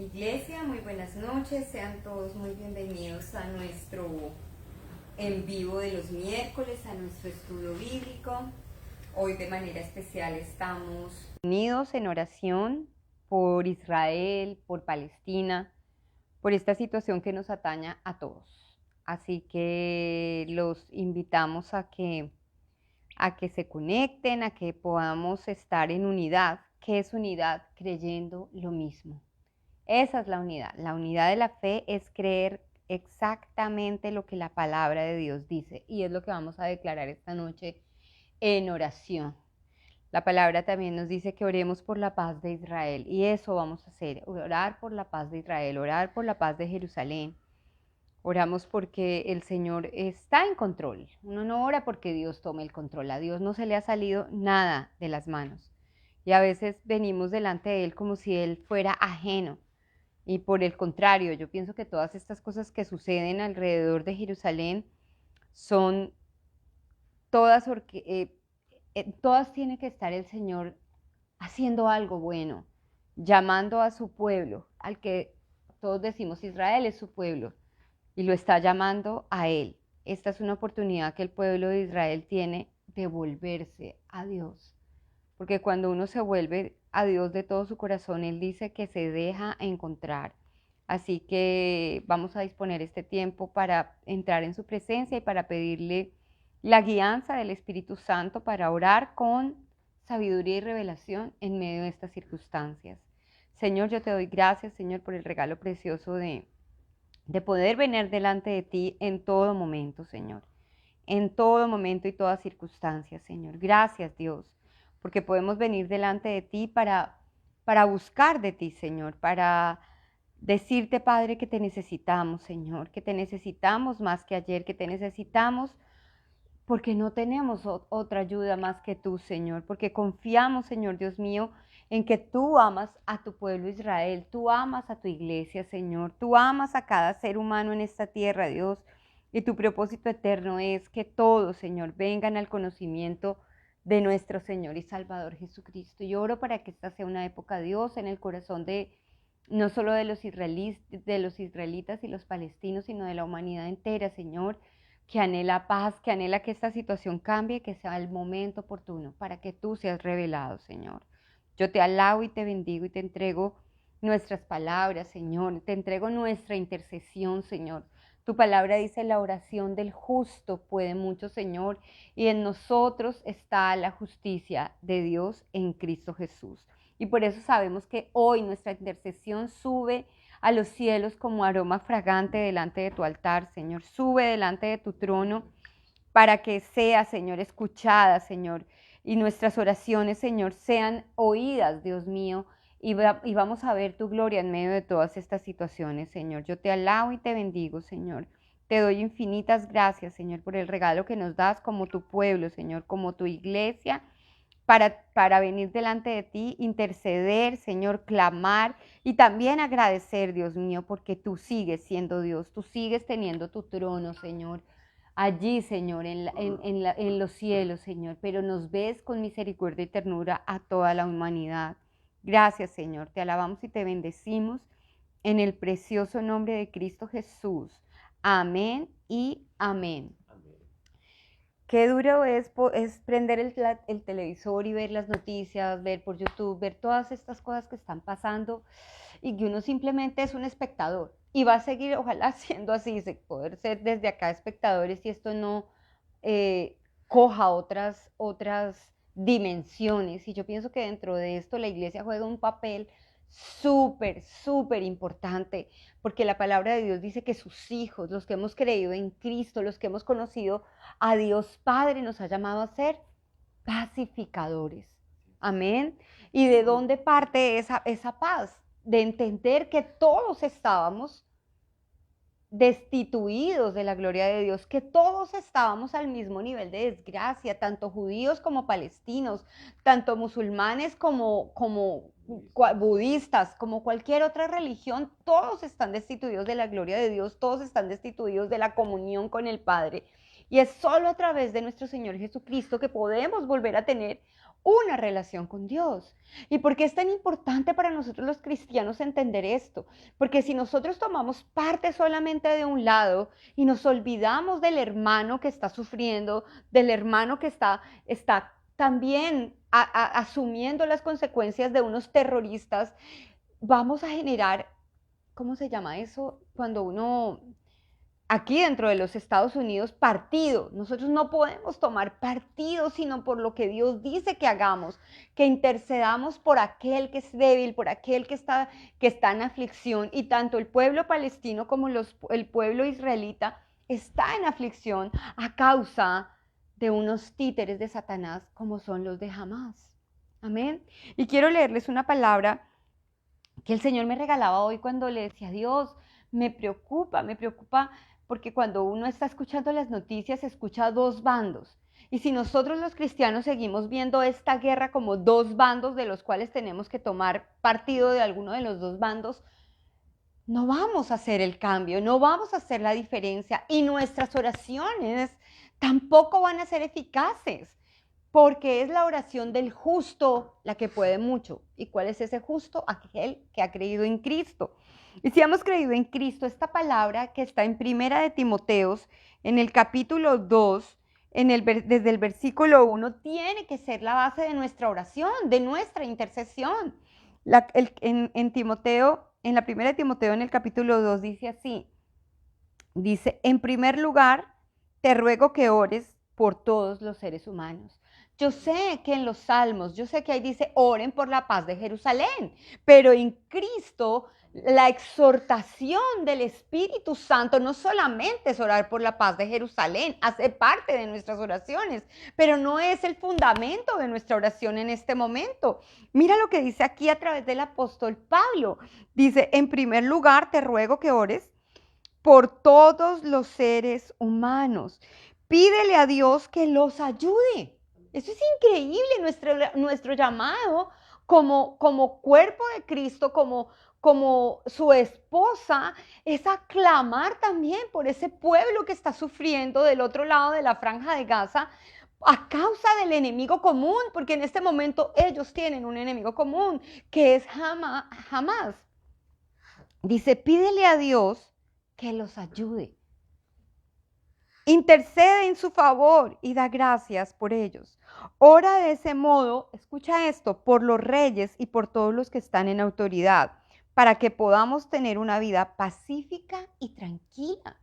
Iglesia, muy buenas noches, sean todos muy bienvenidos a nuestro en vivo de los miércoles, a nuestro estudio bíblico. Hoy de manera especial estamos unidos en oración por Israel, por Palestina, por esta situación que nos atañe a todos. Así que los invitamos a que se conecten, a que podamos estar en unidad. ¿Qué es unidad? Creyendo lo mismo. Esa es la unidad. La unidad de la fe es creer exactamente lo que la palabra de Dios dice, y es lo que vamos a declarar esta noche en oración. La palabra también nos dice que oremos por la paz de Israel, y eso vamos a hacer, orar por la paz de Israel, orar por la paz de Jerusalén. Oramos porque el Señor está en control. Uno no ora porque Dios tome el control. A Dios no se le ha salido nada de las manos. Y a veces venimos delante de Él como si Él fuera ajeno. Y por el contrario, yo pienso que todas estas cosas que suceden alrededor de Jerusalén son todas, todas tiene que estar el Señor haciendo algo bueno, llamando a su pueblo, al que todos decimos Israel es su pueblo, y lo está llamando a Él. Esta es una oportunidad que el pueblo de Israel tiene de volverse a Dios. Porque cuando uno se vuelve a Dios de todo su corazón, Él dice que se deja encontrar. Así que vamos a disponer este tiempo para entrar en su presencia y para pedirle la guianza del Espíritu Santo para orar con sabiduría y revelación en medio de estas circunstancias. Señor, yo te doy gracias, Señor, por el regalo precioso de poder venir delante de ti en todo momento, Señor. En todo momento y toda circunstancia, Señor. Gracias, Dios, porque podemos venir delante de ti para buscar de ti, Señor, para decirte, Padre, que te necesitamos, Señor, que te necesitamos más que ayer, que te necesitamos porque no tenemos otra ayuda más que tú, Señor, porque confiamos, Señor Dios mío, en que tú amas a tu pueblo Israel, tú amas a tu iglesia, Señor, tú amas a cada ser humano en esta tierra, Dios, y tu propósito eterno es que todos, Señor, vengan al conocimiento de nuestro Señor y Salvador Jesucristo. Y oro para que esta sea una época, Dios, en el corazón de no solo de los israelitas y los palestinos, sino de la humanidad entera, Señor, que anhela paz, que anhela que esta situación cambie, que sea el momento oportuno para que tú seas revelado, Señor. Yo te alabo y te bendigo y te entrego nuestras palabras, Señor. Te entrego nuestra intercesión, Señor. Tu palabra dice, la oración del justo puede mucho, Señor, y en nosotros está la justicia de Dios en Cristo Jesús. Y por eso sabemos que hoy nuestra intercesión sube a los cielos como aroma fragante delante de tu altar, Señor. Sube delante de tu trono para que sea, Señor, escuchada, Señor. Y nuestras oraciones, Señor, sean oídas, Dios mío. Y vamos a ver tu gloria en medio de todas estas situaciones, Señor. Yo te alabo y te bendigo, Señor. Te doy infinitas gracias, Señor, por el regalo que nos das como tu pueblo, Señor, como tu iglesia, para venir delante de ti, interceder, Señor, clamar y también agradecer, Dios mío, porque tú sigues siendo Dios, tú sigues teniendo tu trono, Señor, allí, Señor, en los cielos, Señor, pero nos ves con misericordia y ternura a toda la humanidad. Gracias, Señor, te alabamos y te bendecimos en el precioso nombre de Cristo Jesús. Amén y amén. Qué duro es prender el televisor y ver las noticias, ver por YouTube, ver todas estas cosas que están pasando y que uno simplemente es un espectador y va a seguir, ojalá, siendo así, poder ser desde acá espectadores y esto no coja otras dimensiones. Y yo pienso que dentro de esto la iglesia juega un papel súper, súper importante, porque la palabra de Dios dice que sus hijos, los que hemos creído en Cristo, los que hemos conocido a Dios Padre, nos ha llamado a ser pacificadores. Amén. ¿Y de dónde parte esa paz? De entender que todos estábamos destituidos de la gloria de Dios, que todos estábamos al mismo nivel de desgracia, tanto judíos como palestinos, tanto musulmanes como budistas, como cualquier otra religión, todos están destituidos de la gloria de Dios, todos están destituidos de la comunión con el Padre. Y es solo a través de nuestro Señor Jesucristo que podemos volver a tener una relación con Dios. ¿Y por qué es tan importante para nosotros los cristianos entender esto? Porque si nosotros tomamos parte solamente de un lado y nos olvidamos del hermano que está sufriendo, del hermano que está también asumiendo las consecuencias de unos terroristas, vamos a generar, ¿cómo se llama eso? Cuando uno, aquí dentro de los Estados Unidos, partido. Nosotros no podemos tomar partido, sino por lo que Dios dice que hagamos, que intercedamos por aquel que es débil, por aquel que está en aflicción. Y tanto el pueblo palestino como el pueblo israelita está en aflicción a causa de unos títeres de Satanás como son los de Hamás. Amén. Y quiero leerles una palabra que el Señor me regalaba hoy cuando le decía, Dios, me preocupa, porque cuando uno está escuchando las noticias, escucha dos bandos. Y si nosotros los cristianos seguimos viendo esta guerra como dos bandos de los cuales tenemos que tomar partido de alguno de los dos bandos, no vamos a hacer el cambio, no vamos a hacer la diferencia y nuestras oraciones tampoco van a ser eficaces. Porque es la oración del justo la que puede mucho. ¿Y cuál es ese justo? Aquel que ha creído en Cristo. Y si hemos creído en Cristo, esta palabra que está en Primera de Timoteos, en el capítulo 2, desde el versículo 1, tiene que ser la base de nuestra oración, de nuestra intercesión. En Timoteo, en la Primera de Timoteo, en el capítulo 2, dice así, dice, en primer lugar, te ruego que ores por todos los seres humanos. Yo sé que en los salmos, yo sé que ahí dice, oren por la paz de Jerusalén, pero en Cristo la exhortación del Espíritu Santo no solamente es orar por la paz de Jerusalén, hace parte de nuestras oraciones, pero no es el fundamento de nuestra oración en este momento. Mira lo que dice aquí a través del apóstol Pablo. Dice, en primer lugar, te ruego que ores por todos los seres humanos. Pídele a Dios que los ayude. Eso es increíble, nuestro llamado como cuerpo de Cristo, como su esposa, es aclamar también por ese pueblo que está sufriendo del otro lado de la franja de Gaza a causa del enemigo común, porque en este momento ellos tienen un enemigo común, que es Hamás. Dice, pídele a Dios que los ayude. Intercede en su favor y da gracias por ellos. Ora de ese modo, escucha esto, por los reyes y por todos los que están en autoridad, para que podamos tener una vida pacífica y tranquila.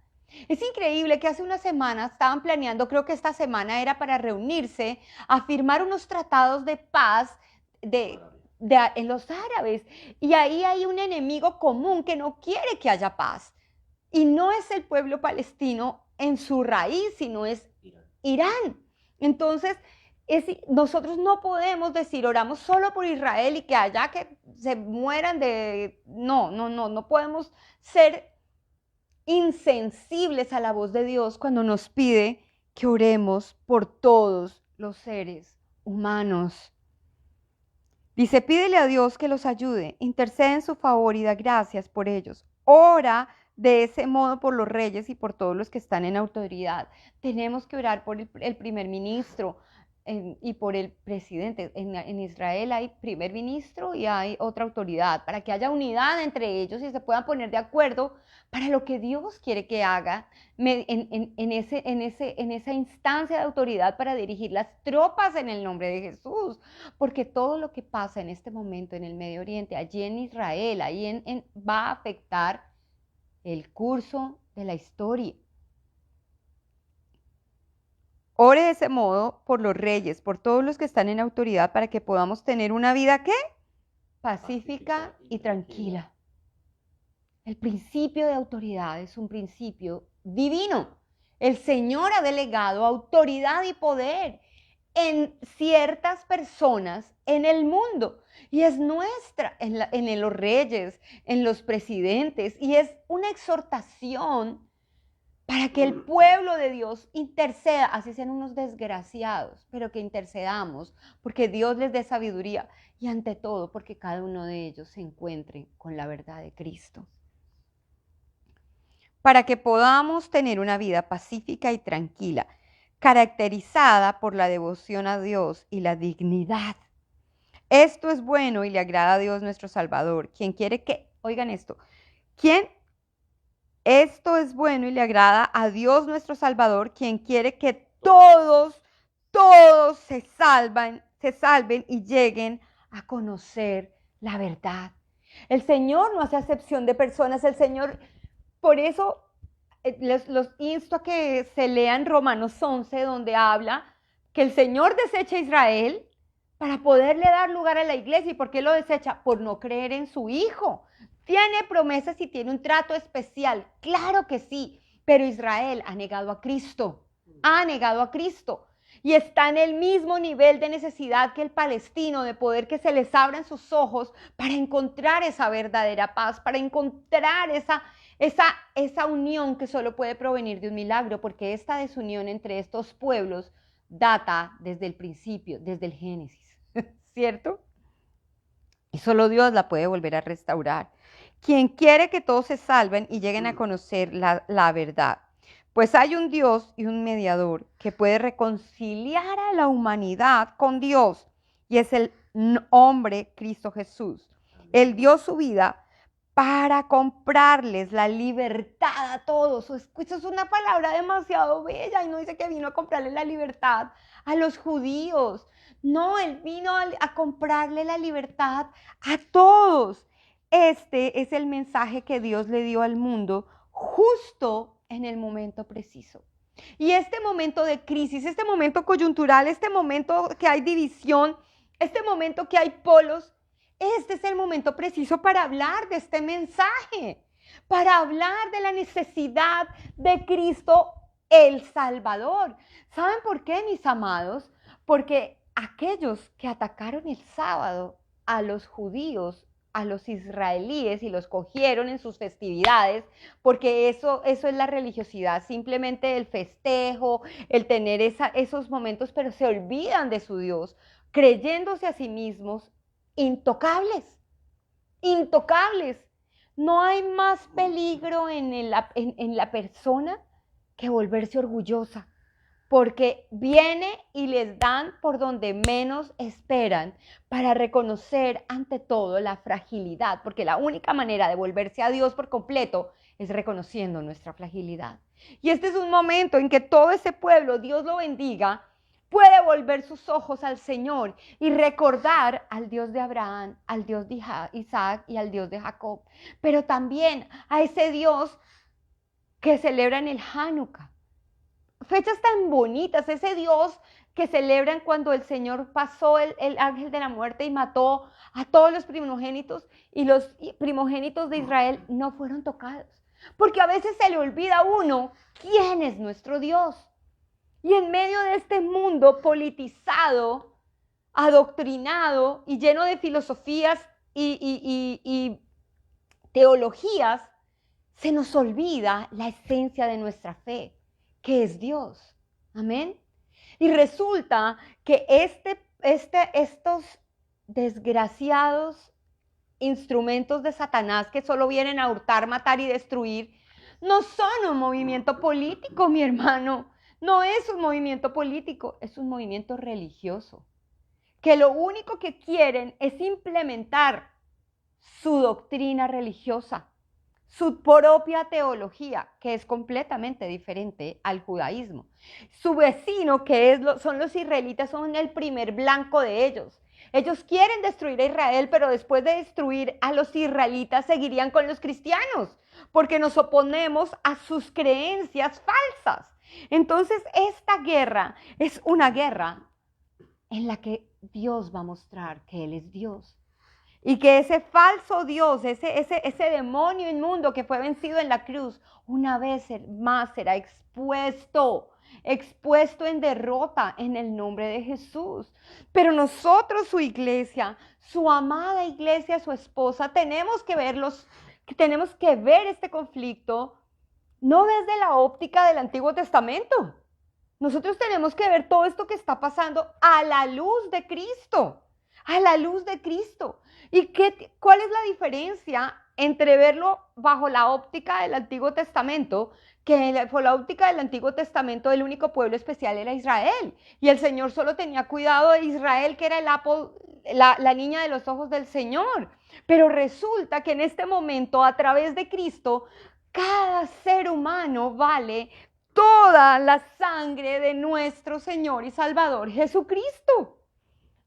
Es increíble que hace una semana estaban planeando, creo que esta semana era para reunirse, a firmar unos tratados de paz en los árabes. Y ahí hay un enemigo común que no quiere que haya paz. Y no es el pueblo palestino en su raíz, sino es Irán. Entonces, nosotros no podemos decir, oramos solo por Israel y que allá que se mueran de... No podemos ser insensibles a la voz de Dios cuando nos pide que oremos por todos los seres humanos. Dice, pídele a Dios que los ayude, intercede en su favor y da gracias por ellos. Ora de ese modo por los reyes y por todos los que están en autoridad. Tenemos que orar por el primer ministro y por el presidente. En Israel hay primer ministro y hay otra autoridad, para que haya unidad entre ellos y se puedan poner de acuerdo para lo que Dios quiere que haga en esa instancia de autoridad para dirigir las tropas en el nombre de Jesús. Porque todo lo que pasa en este momento en el Medio Oriente, allí en Israel, va a afectar el curso de la historia. Ore de ese modo por los reyes, por todos los que están en autoridad, para que podamos tener una vida, ¿qué? Pacífica y tranquila. El principio de autoridad es un principio divino. El Señor ha delegado autoridad y poder en ciertas personas en el mundo, y es nuestra, en los reyes, en los presidentes, y es una exhortación para que el pueblo de Dios interceda, así sean unos desgraciados, pero que intercedamos, porque Dios les dé sabiduría, y ante todo, porque cada uno de ellos se encuentre con la verdad de Cristo. Para que podamos tener una vida pacífica y tranquila. caracterizada por la devoción a Dios y la dignidad. Esto es bueno y le agrada a Dios nuestro Salvador, quien quiere que, oigan esto, esto es bueno y le agrada a Dios nuestro Salvador, quien quiere que todos se salven y lleguen a conocer la verdad. El Señor no hace acepción de personas, el Señor, por eso los insto a que se lean Romanos 11, donde habla que el Señor desecha a Israel para poderle dar lugar a la iglesia. ¿Y por qué lo desecha? Por no creer en su Hijo. Tiene promesas y tiene un trato especial, claro que sí, pero Israel ha negado a Cristo, y está en el mismo nivel de necesidad que el palestino, de poder que se les abran sus ojos para encontrar esa verdadera paz, para encontrar esa unión que solo puede provenir de un milagro, porque esta desunión entre estos pueblos data desde el principio, desde el Génesis, ¿cierto? Y solo Dios la puede volver a restaurar. Quien quiere que todos se salven y lleguen a conocer la verdad. Pues hay un Dios y un mediador que puede reconciliar a la humanidad con Dios, y es el hombre Cristo Jesús. Él dio su vida para comprarles la libertad a todos. Eso es una palabra demasiado bella, y no dice que vino a comprarles la libertad a los judíos. No, Él vino a comprarle la libertad a todos. Este es el mensaje que Dios le dio al mundo justo en el momento preciso. Y este momento de crisis, este momento coyuntural, este momento que hay división, este momento que hay polos, este es el momento preciso para hablar de este mensaje, para hablar de la necesidad de Cristo el Salvador. ¿Saben por qué, mis amados? Porque aquellos que atacaron el sábado a los judíos, a los israelíes, y los cogieron en sus festividades, porque eso es la religiosidad, simplemente el festejo, el tener esos momentos, pero se olvidan de su Dios, creyéndose a sí mismos intocables. No hay más peligro en la persona que volverse orgullosa, porque viene y les dan por donde menos esperan, para reconocer ante todo la fragilidad, porque la única manera de volverse a Dios por completo es reconociendo nuestra fragilidad. Y este es un momento en que todo ese pueblo, Dios lo bendiga, puede volver sus ojos al Señor y recordar al Dios de Abraham, al Dios de Isaac y al Dios de Jacob, pero también a ese Dios que celebran el Hanukkah. Fechas tan bonitas, ese Dios que celebran cuando el Señor pasó el ángel de la muerte y mató a todos los primogénitos, y los primogénitos de Israel no fueron tocados. Porque a veces se le olvida a uno quién es nuestro Dios. Y en medio de este mundo politizado, adoctrinado y lleno de filosofías y teologías, se nos olvida la esencia de nuestra fe, que es Dios. Amén. Y resulta que estos desgraciados instrumentos de Satanás, que solo vienen a hurtar, matar y destruir, no son un movimiento político, mi hermano. No es un movimiento político, es un movimiento religioso, que lo único que quieren es implementar su doctrina religiosa, su propia teología, que es completamente diferente al judaísmo. Su vecino, son los israelitas, son el primer blanco de ellos. Ellos quieren destruir a Israel, pero después de destruir a los israelitas seguirían con los cristianos, porque nos oponemos a sus creencias falsas. Entonces, esta guerra es una guerra en la que Dios va a mostrar que Él es Dios. Y que ese falso Dios, ese demonio inmundo que fue vencido en la cruz, una vez más será expuesto en derrota en el nombre de Jesús. Pero nosotros, su iglesia, su amada iglesia, su esposa, tenemos que ver este conflicto no desde la óptica del Antiguo Testamento. Nosotros tenemos que ver todo esto que está pasando a la luz de Cristo. A la luz de Cristo. ¿Y cuál es la diferencia entreverlo bajo la óptica del Antiguo Testamento, que por la óptica del Antiguo Testamento el único pueblo especial era Israel, y el Señor solo tenía cuidado de Israel, que era la niña de los ojos del Señor. Pero resulta que en este momento, a través de Cristo, cada ser humano vale toda la sangre de nuestro Señor y Salvador Jesucristo.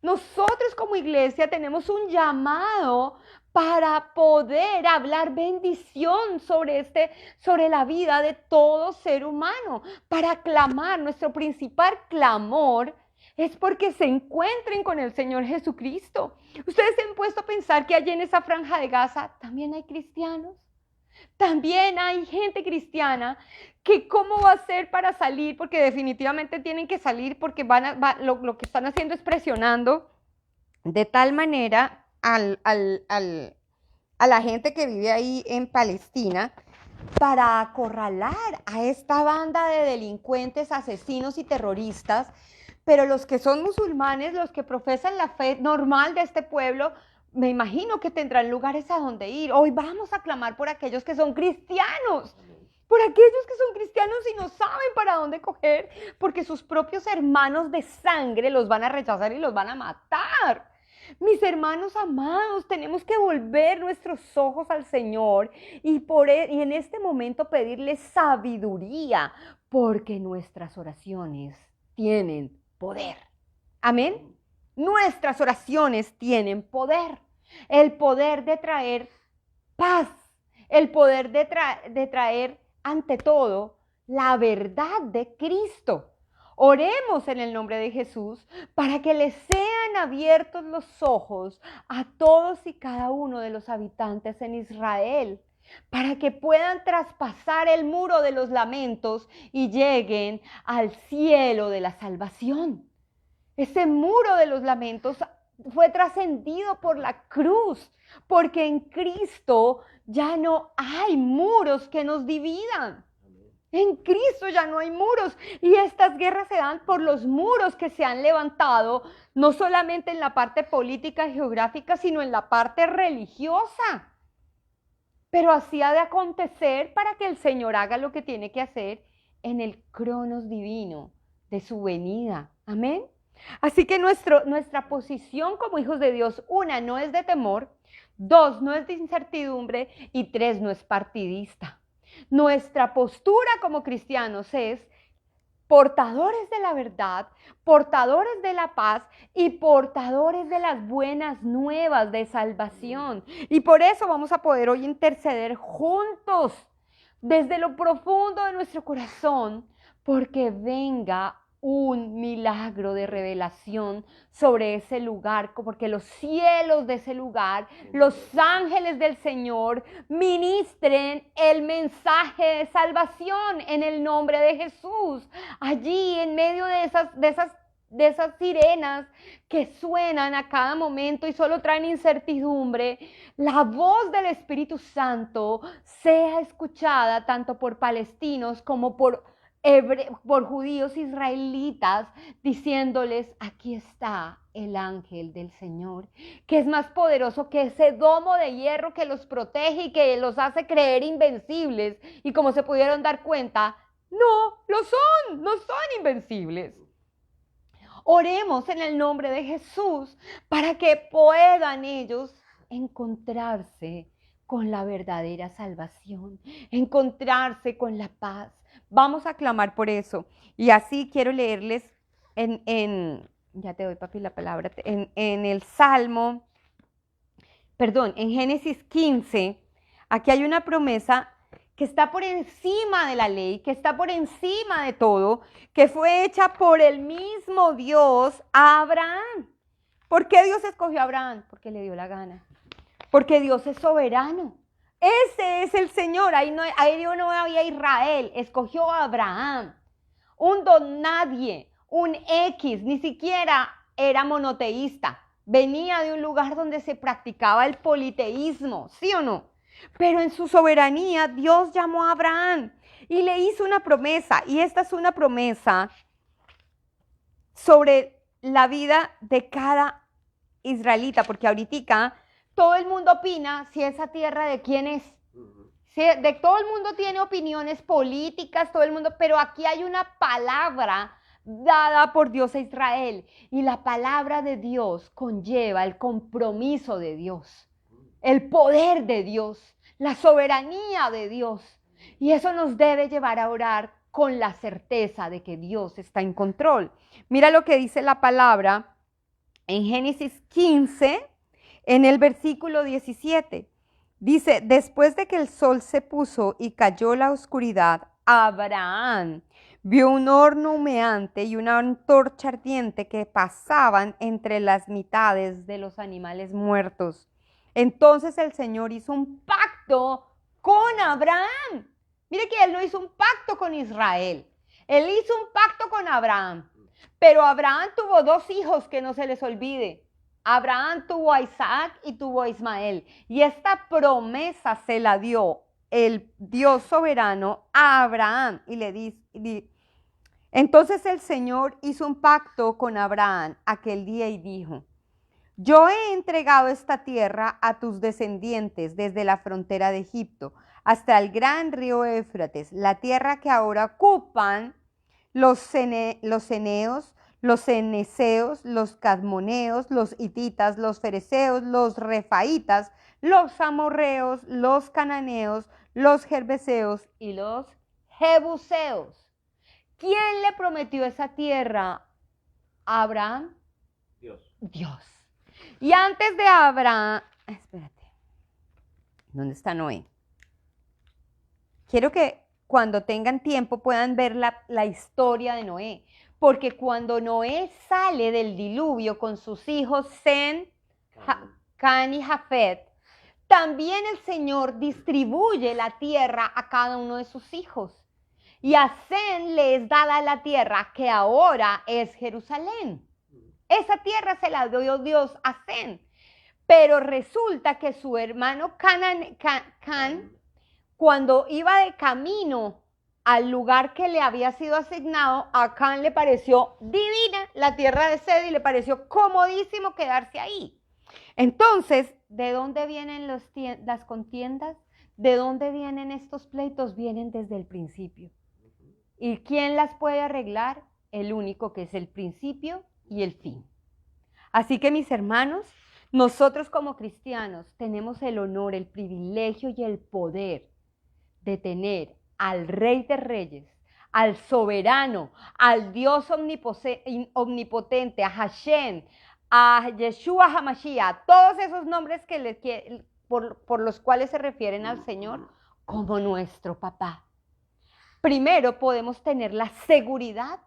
Nosotros como iglesia tenemos un llamado para poder hablar bendición sobre la vida de todo ser humano, para clamar. Nuestro principal clamor es porque se encuentren con el Señor Jesucristo. Ustedes se han puesto a pensar que allí en esa franja de Gaza también hay cristianos. También hay gente cristiana que cómo va a ser para salir, porque definitivamente tienen que salir, porque lo que están haciendo es presionando de tal manera a la gente que vive ahí en Palestina para acorralar a esta banda de delincuentes, asesinos y terroristas. Pero los que son musulmanes, los que profesan la fe normal de este pueblo, me imagino que tendrán lugares a donde ir. Hoy vamos a clamar por aquellos que son cristianos, por aquellos que son cristianos y no saben para dónde coger, porque sus propios hermanos de sangre los van a rechazar y los van a matar. Mis hermanos amados, tenemos que volver nuestros ojos al Señor y en este momento pedirle sabiduría, porque nuestras oraciones tienen poder. Amén. Nuestras oraciones tienen poder. El poder de traer paz. El poder de traer, ante todo, la verdad de Cristo. Oremos en el nombre de Jesús para que les sean abiertos los ojos a todos y cada uno de los habitantes en Israel, para que puedan traspasar el muro de los lamentos y lleguen al cielo de la salvación. Ese muro de los lamentos fue trascendido por la cruz, porque en Cristo ya no hay muros que nos dividan. En Cristo ya no hay muros, y estas guerras se dan por los muros que se han levantado, no solamente en la parte política y geográfica, sino en la parte religiosa. Pero así ha de acontecer para que el Señor haga lo que tiene que hacer en el cronos divino de su venida. Amén. Así que nuestra posición como hijos de Dios, 1, no es de temor, 2, no es de incertidumbre, y 3, no es partidista. Nuestra postura como cristianos es portadores de la verdad, portadores de la paz y portadores de las buenas nuevas de salvación. Y por eso vamos a poder hoy interceder juntos desde lo profundo de nuestro corazón, porque venga un milagro de revelación sobre ese lugar, porque los cielos de ese lugar, los ángeles del Señor, ministren el mensaje de salvación en el nombre de Jesús. Allí en medio de esas sirenas que suenan a cada momento y solo traen incertidumbre, la voz del Espíritu Santo sea escuchada tanto por palestinos como por judíos israelitas, diciéndoles: aquí está el ángel del Señor, que es más poderoso que ese domo de hierro que los protege y que los hace creer invencibles. Y como se pudieron dar cuenta, no son invencibles. Oremos en el nombre de Jesús para que puedan ellos encontrarse con la verdadera salvación, encontrarse con la paz. Vamos a clamar por eso. Y así quiero leerles ya te doy, papi, la palabra, en el Salmo, en Génesis 15, aquí hay una promesa que está por encima de la ley, que está por encima de todo, que fue hecha por el mismo Dios a Abraham. ¿Por qué Dios escogió a Abraham? Porque le dio la gana. Porque Dios es soberano. Ese es el Señor. Ahí no había Israel. Escogió a Abraham. Un don nadie, un X, ni siquiera era monoteísta. Venía de un lugar donde se practicaba el politeísmo, ¿sí o no? Pero en su soberanía Dios llamó a Abraham y le hizo una promesa. Y esta es una promesa sobre la vida de cada israelita, porque ahorita todo el mundo opina si esa tierra de quién es. Sí, de todo el mundo tiene opiniones políticas, todo el mundo, pero aquí hay una palabra dada por Dios a Israel. Y la palabra de Dios conlleva el compromiso de Dios, el poder de Dios, la soberanía de Dios. Y eso nos debe llevar a orar con la certeza de que Dios está en control. Mira lo que dice la palabra en Génesis 15, en el versículo 17. Dice, después de que el sol se puso y cayó la oscuridad, Abraham vio un horno humeante y una antorcha ardiente que pasaban entre las mitades de los animales muertos. Entonces el Señor hizo un pacto con Abraham. Mire que él no hizo un pacto con Israel. Él hizo un pacto con Abraham. Pero Abraham tuvo dos hijos, que no se les olvide. Abraham tuvo a Isaac y tuvo a Ismael. Y esta promesa se la dio el Dios soberano a Abraham. Y le dice, entonces el Señor hizo un pacto con Abraham aquel día y dijo, yo he entregado esta tierra a tus descendientes desde la frontera de Egipto hasta el gran río Éufrates, la tierra que ahora ocupan los ceneos, los ceneseos, los cadmoneos, los hititas, los fereceos, los refaitas, los amorreos, los cananeos, los gerbeseos y los jebuseos. ¿Quién le prometió esa tierra a Abraham? Dios. Y antes de Abraham, espérate, ¿dónde está Noé? Quiero que cuando tengan tiempo puedan ver la historia de Noé. Porque cuando Noé sale del diluvio con sus hijos Sem, Can y Jafet, también el Señor distribuye la tierra a cada uno de sus hijos. Y a Sem le es dada la tierra que ahora es Jerusalén. Esa tierra se la dio Dios a Sem. Pero resulta que su hermano Can, cuando iba de camino al lugar que le había sido asignado, a Can le pareció divina la tierra de Sed y le pareció comodísimo quedarse ahí. Entonces, ¿de dónde vienen las contiendas? ¿De dónde vienen estos pleitos? Vienen desde el principio. ¿Y quién las puede arreglar? El único que es el principio y el fin. Así que mis hermanos, nosotros como cristianos tenemos el honor, el privilegio y el poder de tener al Rey de Reyes, al soberano, al Dios omnipotente, a Hashem, a Yeshua HaMashiach, todos esos nombres por los cuales se refieren al Señor como nuestro papá. Primero podemos tener la seguridad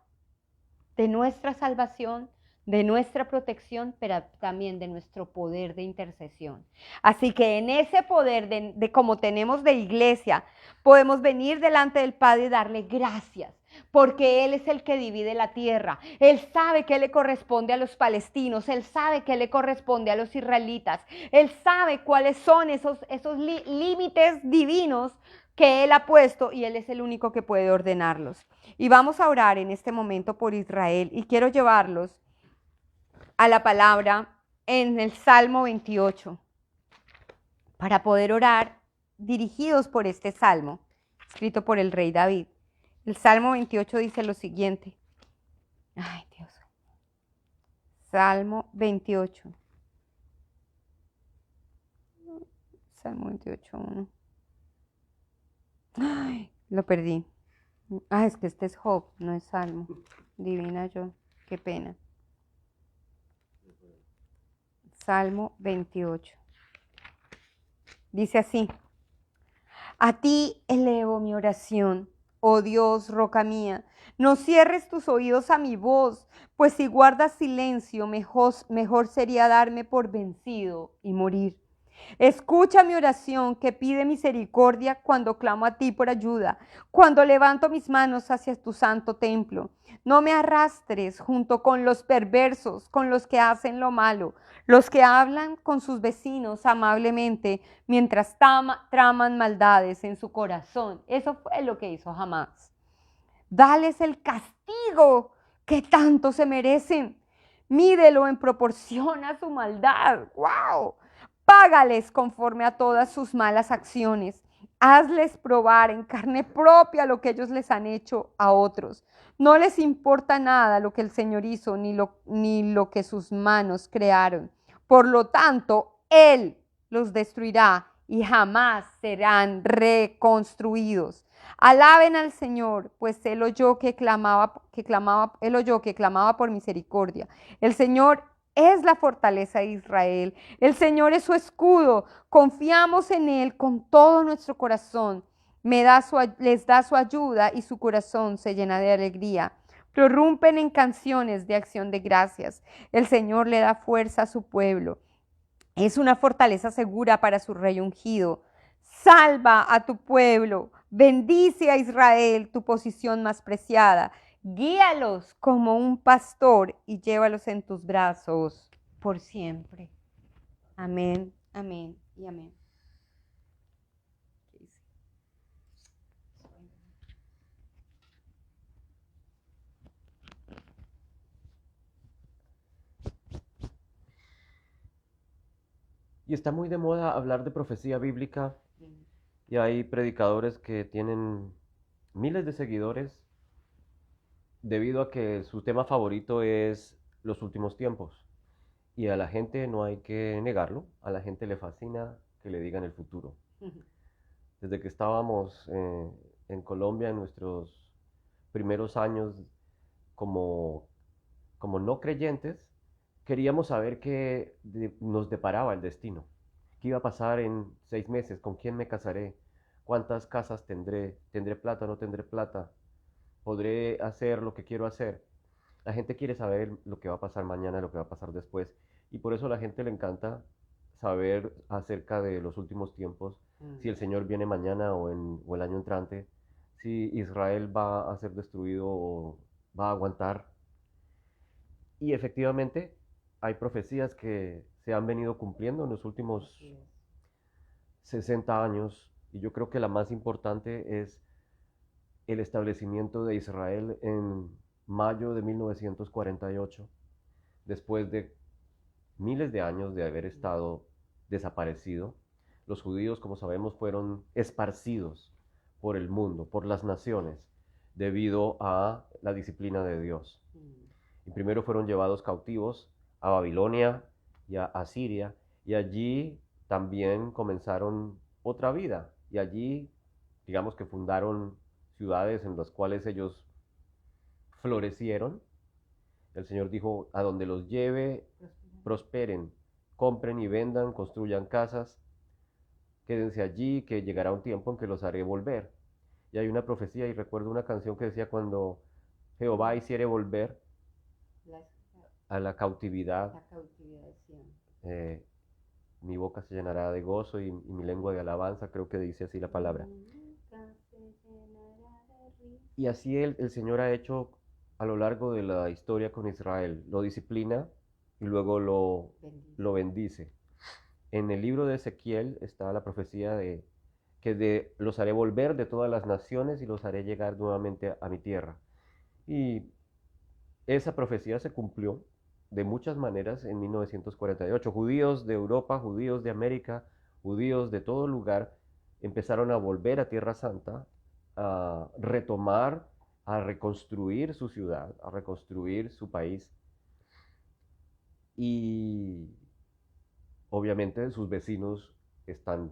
de nuestra salvación, de nuestra protección, pero también de nuestro poder de intercesión. Así que en ese poder de como tenemos de iglesia, podemos venir delante del Padre y darle gracias, porque Él es el que divide la tierra. Él sabe qué le corresponde a los palestinos, Él sabe qué le corresponde a los israelitas, Él sabe cuáles son esos límites divinos que Él ha puesto y Él es el único que puede ordenarlos. Y vamos a orar en este momento por Israel y quiero llevarlos a la palabra en el Salmo 28 para poder orar dirigidos por este Salmo escrito por el rey David. El Salmo 28 dice lo siguiente. Ay, Dios. Salmo 28. Salmo 28, 1. Ay, lo perdí. Ah, es que este es Job, no es Salmo. Divina yo, qué pena. Salmo 28. Dice así: a ti elevo mi oración, oh Dios, roca mía. No cierres tus oídos a mi voz, pues si guardas silencio, mejor sería darme por vencido y morir. Escucha mi oración que pide misericordia cuando clamo a ti por ayuda, cuando levanto mis manos hacia tu santo templo. No me arrastres junto con los perversos, con los que hacen lo malo, los que hablan con sus vecinos amablemente mientras traman maldades en su corazón. Eso fue lo que hizo Hamás. Dales el castigo que tanto se merecen. Mídelo en proporción a su maldad. ¡Wow! Págales conforme a todas sus malas acciones. Hazles probar en carne propia lo que ellos les han hecho a otros. No les importa nada lo que el Señor hizo, ni lo que sus manos crearon. Por lo tanto, Él los destruirá y jamás serán reconstruidos. Alaben al Señor, pues Él oyó que clamaba por misericordia. El Señor es la fortaleza de Israel. El Señor es su escudo. Confiamos en Él con todo nuestro corazón. Les da su ayuda y su corazón se llena de alegría. Prorrumpen en canciones de acción de gracias. El Señor le da fuerza a su pueblo. Es una fortaleza segura para su rey ungido. Salva a tu pueblo. Bendice a Israel, tu posición más preciada. Guíalos como un pastor y llévalos en tus brazos por siempre. Amén, amén y amén. Y está muy de moda hablar de profecía bíblica y hay predicadores que tienen miles de seguidores debido a que su tema favorito es los últimos tiempos. Y a la gente no hay que negarlo, a la gente le fascina que le digan el futuro. Desde que estábamos en Colombia en nuestros primeros años como, como no creyentes, queríamos saber qué nos deparaba el destino. ¿Qué iba a pasar en 6 meses? ¿Con quién me casaré? ¿Cuántas casas tendré? ¿Tendré plata o no tendré plata? ¿Podré hacer lo que quiero hacer? La gente quiere saber lo que va a pasar mañana, lo que va a pasar después. Y por eso a la gente le encanta saber acerca de los últimos tiempos, si el Señor viene mañana o el año entrante, si Israel va a ser destruido o va a aguantar. Y efectivamente hay profecías que se han venido cumpliendo en los últimos 60 años. Y yo creo que la más importante es el establecimiento de Israel en mayo de 1948, después de miles de años de haber estado desaparecido. Los judíos, como sabemos, fueron esparcidos por el mundo, por las naciones, debido a la disciplina de Dios. Y primero fueron llevados cautivos a Babilonia y a Asiria, y allí también comenzaron otra vida, y allí, digamos que fundaron ciudades en las cuales ellos florecieron. El Señor dijo, a donde los lleve, prosperen, compren y vendan, construyan casas, quédense allí, que llegará un tiempo en que los haré volver. Y hay una profecía, y recuerdo una canción que decía, cuando Jehová hiciere volver a la cautividad, eh, mi boca se llenará de gozo y mi lengua de alabanza, creo que dice así la palabra. Y así el Señor ha hecho a lo largo de la historia con Israel. Lo disciplina y luego lo bendice. En el libro de Ezequiel está la profecía de que los haré volver de todas las naciones y los haré llegar nuevamente a mi tierra. Y esa profecía se cumplió de muchas maneras en 1948. Judíos de Europa, judíos de América, judíos de todo lugar empezaron a volver a Tierra Santa, a retomar, a reconstruir su ciudad, a reconstruir su país. Y obviamente sus vecinos están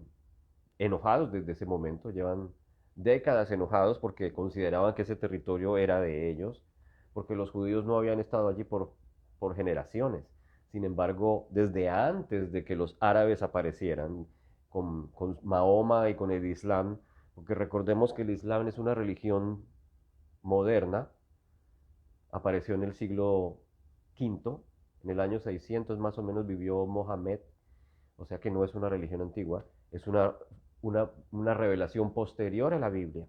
enojados desde ese momento, llevan décadas enojados porque consideraban que ese territorio era de ellos, porque los judíos no habían estado allí por generaciones. Sin embargo, desde antes de que los árabes aparecieran con Mahoma y con el Islam, porque recordemos que el Islam es una religión moderna, apareció en el siglo V, en el año 600 más o menos vivió Mohammed, o sea que no es una religión antigua, es una revelación posterior a la Biblia.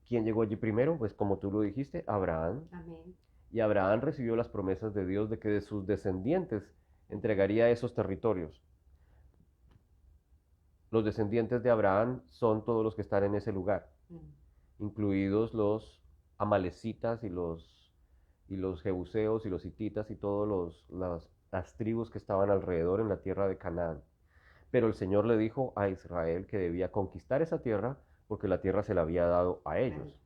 ¿Quién llegó allí primero? Pues como tú lo dijiste, Abraham. Amén. Y Abraham recibió las promesas de Dios de que de sus descendientes entregaría esos territorios. Los descendientes de Abraham son todos los que están en ese lugar, incluidos los amalecitas y los jebuseos y los hititas y todos las las tribus que estaban alrededor en la tierra de Canaán. Pero el Señor le dijo a Israel que debía conquistar esa tierra porque la tierra se la había dado a ellos.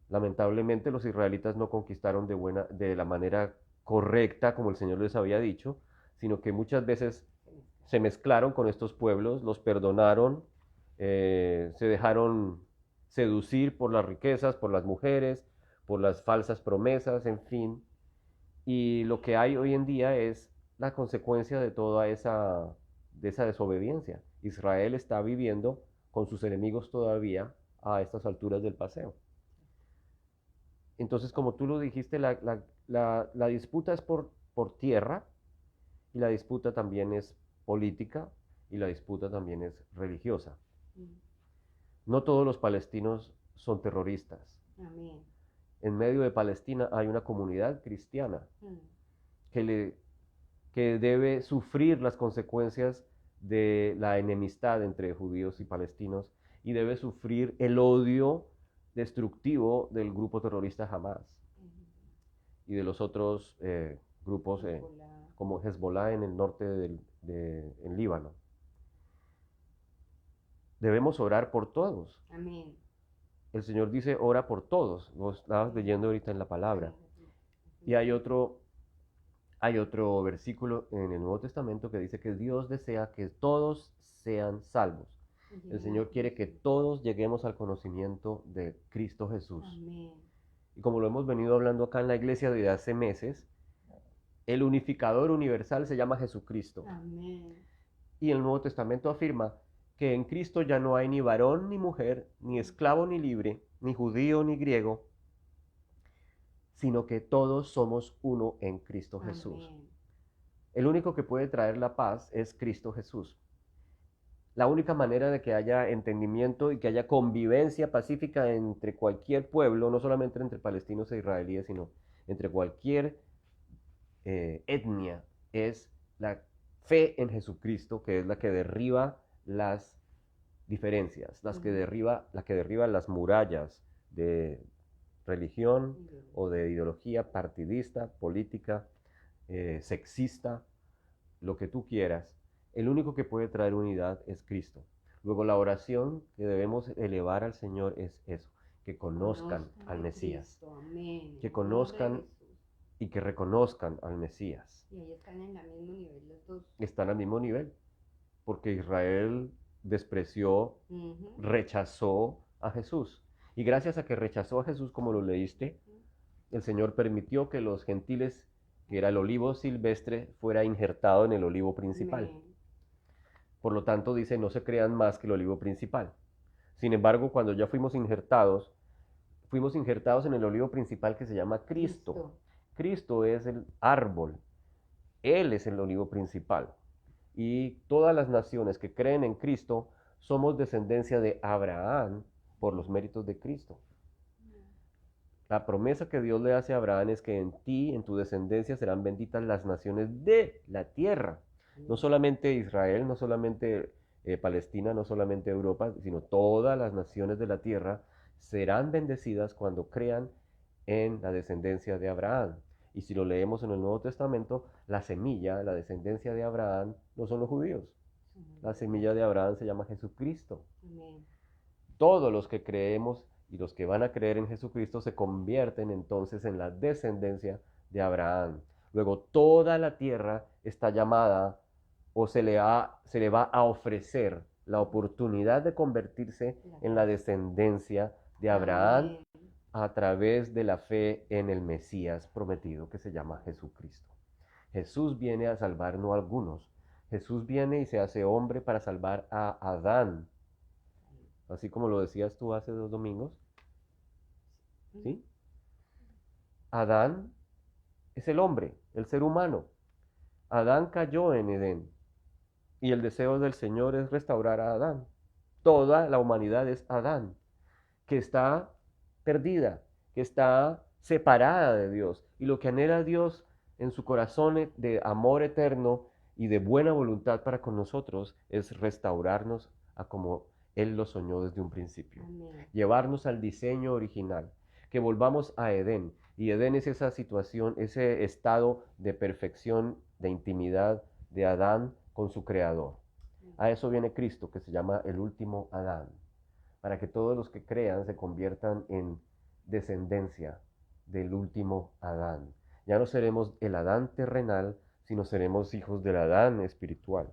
Lamentablemente los israelitas no conquistaron de la manera correcta como el Señor les había dicho, sino que muchas veces se mezclaron con estos pueblos, los perdonaron, se dejaron seducir por las riquezas, por las mujeres, por las falsas promesas, en fin. Y lo que hay hoy en día es la consecuencia de toda esa desobediencia. Israel está viviendo con sus enemigos todavía a estas alturas del paseo. Entonces, como tú lo dijiste, la disputa es por tierra, y la disputa también es política, y la disputa también es religiosa. No todos los palestinos son terroristas. Amén. En medio de Palestina hay una comunidad cristiana que debe sufrir las consecuencias de la enemistad entre judíos y palestinos, y debe sufrir el odio destructivo del grupo terrorista Hamas y de los otros grupos como Hezbollah en el norte en Líbano. Debemos orar por todos. Amén. El Señor dice, ora por todos. Lo estabas leyendo ahorita en la palabra. Y hay otro versículo en el Nuevo Testamento que dice que Dios desea que todos sean salvos. El Señor quiere que todos lleguemos al conocimiento de Cristo Jesús. Amén. Y como lo hemos venido hablando acá en la iglesia desde hace meses, el unificador universal se llama Jesucristo. Amén. Y el Nuevo Testamento afirma que en Cristo ya no hay ni varón ni mujer, ni esclavo ni libre, ni judío ni griego, sino que todos somos uno en Cristo Jesús. Amén. El único que puede traer la paz es Cristo Jesús. La única manera de que haya entendimiento y que haya convivencia pacífica entre cualquier pueblo, no solamente entre palestinos e israelíes, sino entre cualquier etnia, es la fe en Jesucristo, que es la que derriba las diferencias, la que derriba las murallas de religión o de ideología partidista, política, sexista, lo que tú quieras. El único que puede traer unidad es Cristo. Luego la oración que debemos elevar al Señor es eso, que conozcan al Mesías, que conozcan y que reconozcan al Mesías. Y ahí están en el mismo nivel los dos. Están al mismo nivel, porque Israel despreció, rechazó a Jesús. Y gracias a que rechazó a Jesús, como lo leíste, el Señor permitió que los gentiles, que era el olivo silvestre, fuera injertado en el olivo principal. Amén. Por lo tanto, dice, no se crean más que el olivo principal. Sin embargo, cuando ya fuimos injertados en el olivo principal que se llama Cristo. Cristo es el árbol. Él es el olivo principal. Y todas las naciones que creen en Cristo somos descendencia de Abraham por los méritos de Cristo. La promesa que Dios le hace a Abraham es que en ti, en tu descendencia, serán benditas las naciones de la tierra. No solamente Israel, no solamente Palestina, no solamente Europa, sino todas las naciones de la tierra serán bendecidas cuando crean en la descendencia de Abraham. Y si lo leemos en el Nuevo Testamento, la semilla, la descendencia de Abraham, no son los judíos. La semilla de Abraham se llama Jesucristo. Amén. Todos los que creemos y los que van a creer en Jesucristo se convierten entonces en la descendencia de Abraham. Luego toda la tierra está llamada o se le va a ofrecer la oportunidad de convertirse en la descendencia de Abraham a través de la fe en el Mesías prometido que se llama Jesucristo. Jesús viene a salvar no a algunos. Jesús viene y se hace hombre para salvar a Adán. Así como lo decías tú hace 2 domingos. ¿Sí? Adán es el hombre, el ser humano. Adán cayó en Edén. Y el deseo del Señor es restaurar a Adán. Toda la humanidad es Adán, que está perdida, que está separada de Dios. Y lo que anhela Dios en su corazón de amor eterno y de buena voluntad para con nosotros es restaurarnos a como Él lo soñó desde un principio. Amén. Llevarnos al diseño original. que volvamos a Edén. Y Edén es esa situación, ese estado de perfección, de intimidad de Adán con su creador. A eso viene Cristo, que se llama el último Adán, para que todos los que crean se conviertan en descendencia del último Adán. Ya no seremos el Adán terrenal, sino seremos hijos del Adán espiritual.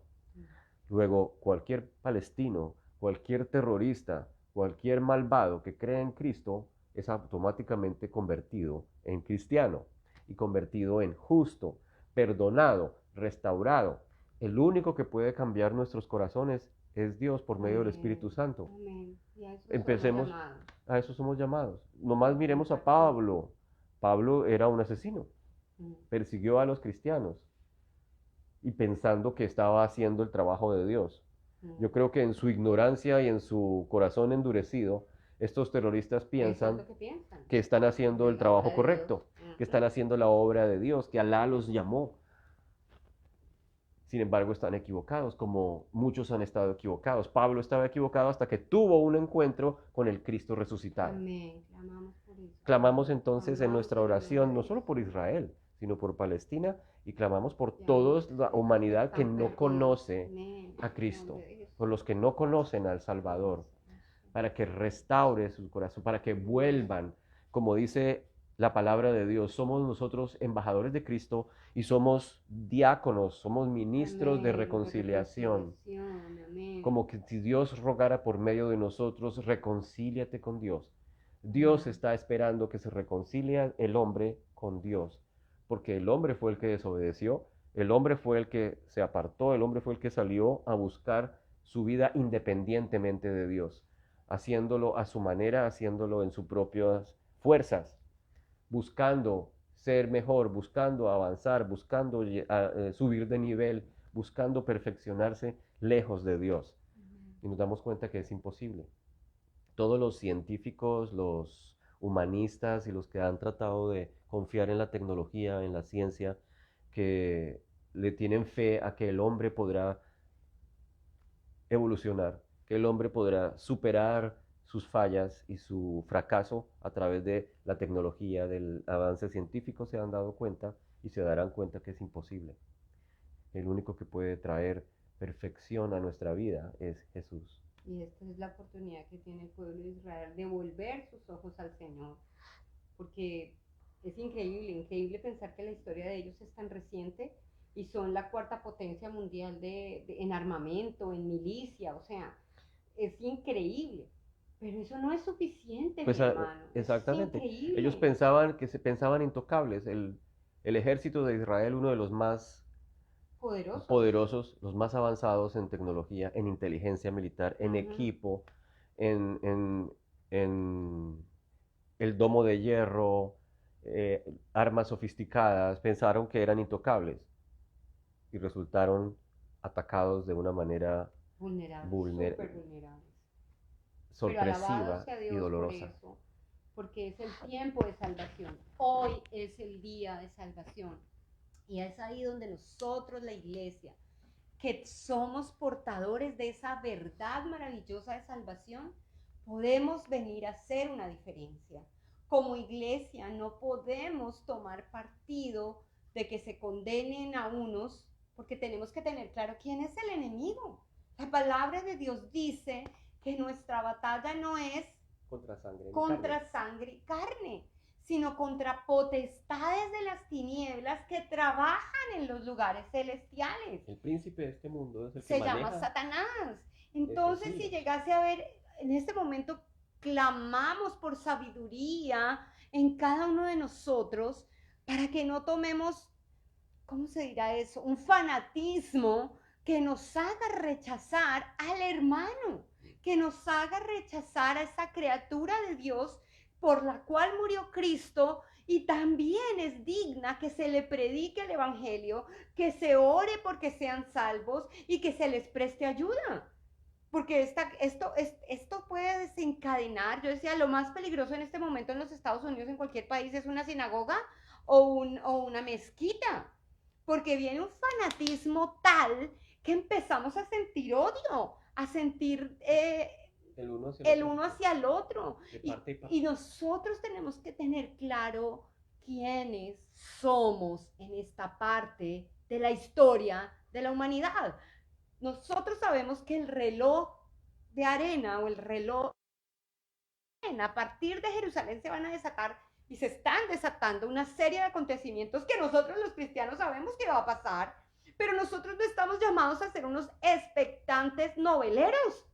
Luego, cualquier palestino, cualquier terrorista, cualquier malvado que crea en Cristo es automáticamente convertido en cristiano y convertido en justo, perdonado, restaurado. El único que puede cambiar nuestros corazones es Dios por medio del Espíritu Santo. Amén. Y a eso Empecemos, somos llamados. a eso somos llamados. Nomás miremos a Pablo. Pablo era un asesino, persiguió a los cristianos y pensando que estaba haciendo el trabajo de Dios. Yo creo que en su ignorancia y en su corazón endurecido, estos terroristas piensan que están haciendo el trabajo correcto, que están haciendo la obra de Dios, que Alá los llamó. Sin embargo, están equivocados, como muchos han estado equivocados. Pablo estaba equivocado hasta que tuvo un encuentro con el Cristo resucitado. Amén. Clamamos por eso. Clamamos entonces en nuestra oración, no solo por Israel, sino por Palestina, y clamamos por toda la humanidad que no conoce a Cristo, por los que no conocen al Salvador, para que restaure su corazón, para que vuelvan, como dice la palabra de Dios. Somos nosotros embajadores de Cristo y somos diáconos, somos ministros de reconciliación. Como que si Dios rogara por medio de nosotros, reconcíliate con Dios. Dios está esperando que se reconcilie el hombre con Dios, porque el hombre fue el que desobedeció, el hombre fue el que se apartó, el hombre fue el que salió a buscar su vida independientemente de Dios, haciéndolo a su manera, haciéndolo en sus propias fuerzas, buscando ser mejor, buscando avanzar, buscando subir de nivel, buscando perfeccionarse lejos de Dios. Y nos damos cuenta que es imposible. Todos los científicos, los humanistas y los que han tratado de confiar en la tecnología, en la ciencia, que le tienen fe a que el hombre podrá evolucionar, que el hombre podrá superar sus fallas y su fracaso a través de la tecnología, del avance científico, se han dado cuenta y se darán cuenta que es imposible. El único que puede traer perfección a nuestra vida es Jesús. Y esta es la oportunidad que tiene el pueblo de Israel de volver sus ojos al Señor, porque es increíble pensar que la historia de ellos es tan reciente y son la cuarta potencia mundial en armamento, en milicia, o sea, es increíble. Pero eso no es suficiente, Pues, mi hermano. exactamente. Es increíble. Ellos pensaban que se pensaban intocables. El ejército de Israel, uno de los más poderosos, los más avanzados en tecnología, en inteligencia militar, en equipo, en el domo de hierro, armas sofisticadas, pensaron que eran intocables y resultaron atacados de una manera súper vulnerables. sorpresiva y dolorosa. Por eso, porque es el tiempo de salvación. Hoy es el día de salvación. Y es ahí donde nosotros, la iglesia, que somos portadores de esa verdad maravillosa de salvación, podemos venir a hacer una diferencia. Como iglesia no podemos tomar partido de que se condenen a unos, porque tenemos que tener claro quién es el enemigo. La palabra de Dios dice que nuestra batalla no es contra sangre y carne, sino contra potestades de las tinieblas que trabajan en los lugares celestiales. El príncipe de este mundo es el que se llama Satanás. Entonces, si llegase a ver, en este momento clamamos por sabiduría en cada uno de nosotros para que no tomemos, ¿cómo se dirá eso? Un fanatismo que nos haga rechazar al hermano, que nos haga rechazar a esa criatura de Dios por la cual murió Cristo, y también es digna que se le predique el evangelio, que se ore porque sean salvos y que se les preste ayuda. Porque esto puede desencadenar, yo decía, lo más peligroso en este momento en los Estados Unidos, en cualquier país, es una sinagoga o una mezquita, porque viene un fanatismo tal que empezamos a sentir odio, a sentir El uno hacia el otro. uno hacia el otro. De parte y parte. Y nosotros tenemos que tener claro quiénes somos en esta parte de la historia de la humanidad. Nosotros sabemos que el reloj de arena o el reloj a partir de Jerusalén se van a desatar y se están desatando una serie de acontecimientos que nosotros los cristianos sabemos que va a pasar, pero nosotros no estamos llamados a ser unos expectantes noveleros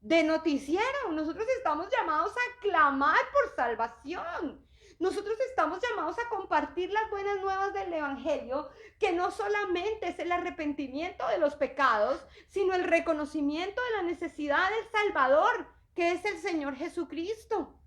de noticiero. Nosotros estamos llamados a clamar por salvación. Nosotros estamos llamados a compartir las buenas nuevas del Evangelio, que no solamente es el arrepentimiento de los pecados, sino el reconocimiento de la necesidad del Salvador, que es el Señor Jesucristo.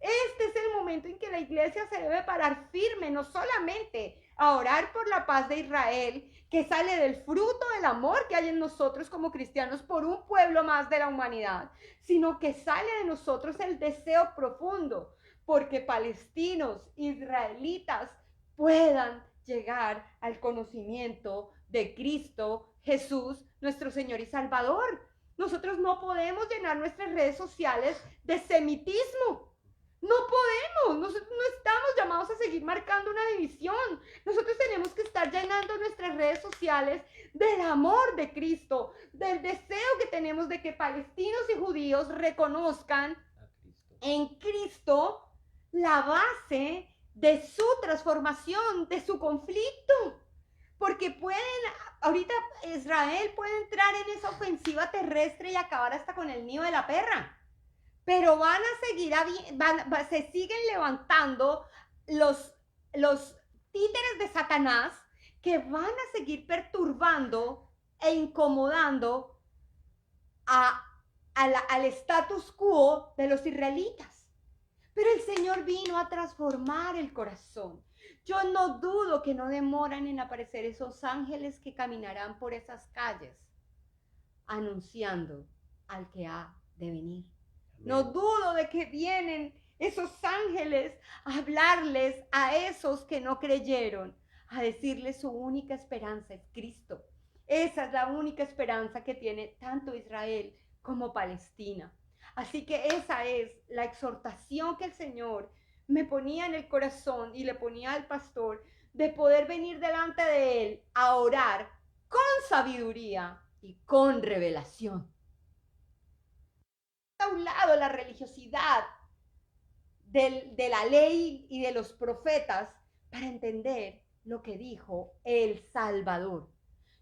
Este es el momento en que la iglesia se debe parar firme, no solamente a orar por la paz de Israel, que sale del fruto del amor que hay en nosotros como cristianos por un pueblo más de la humanidad, sino que sale de nosotros el deseo profundo porque palestinos, israelitas puedan llegar al conocimiento de Cristo Jesús, nuestro Señor y Salvador. Nosotros no podemos llenar nuestras redes sociales de semitismo. No podemos, nosotros no estamos llamados a seguir marcando una división. Nosotros tenemos que estar llenando nuestras redes sociales del amor de Cristo, del deseo que tenemos de que palestinos y judíos reconozcan en Cristo la base de su transformación, de su conflicto. Porque ahorita Israel puede entrar en esa ofensiva terrestre y acabar hasta con el nido de la perra. Pero van a seguir, se siguen levantando los títeres de Satanás que van a seguir perturbando e incomodando al status quo de los israelitas. Pero el Señor vino a transformar el corazón. Yo no dudo que no demoran en aparecer esos ángeles que caminarán por esas calles anunciando al que ha de venir. No dudo de que vienen esos ángeles a hablarles a esos que no creyeron, a decirles su única esperanza es Cristo. Esa es la única esperanza que tiene tanto Israel como Palestina. Así que esa es la exhortación que el Señor me ponía en el corazón y le ponía al pastor, de poder venir delante de él a orar con sabiduría y con revelación. A un lado la religiosidad de la ley y de los profetas para entender lo que dijo el Salvador.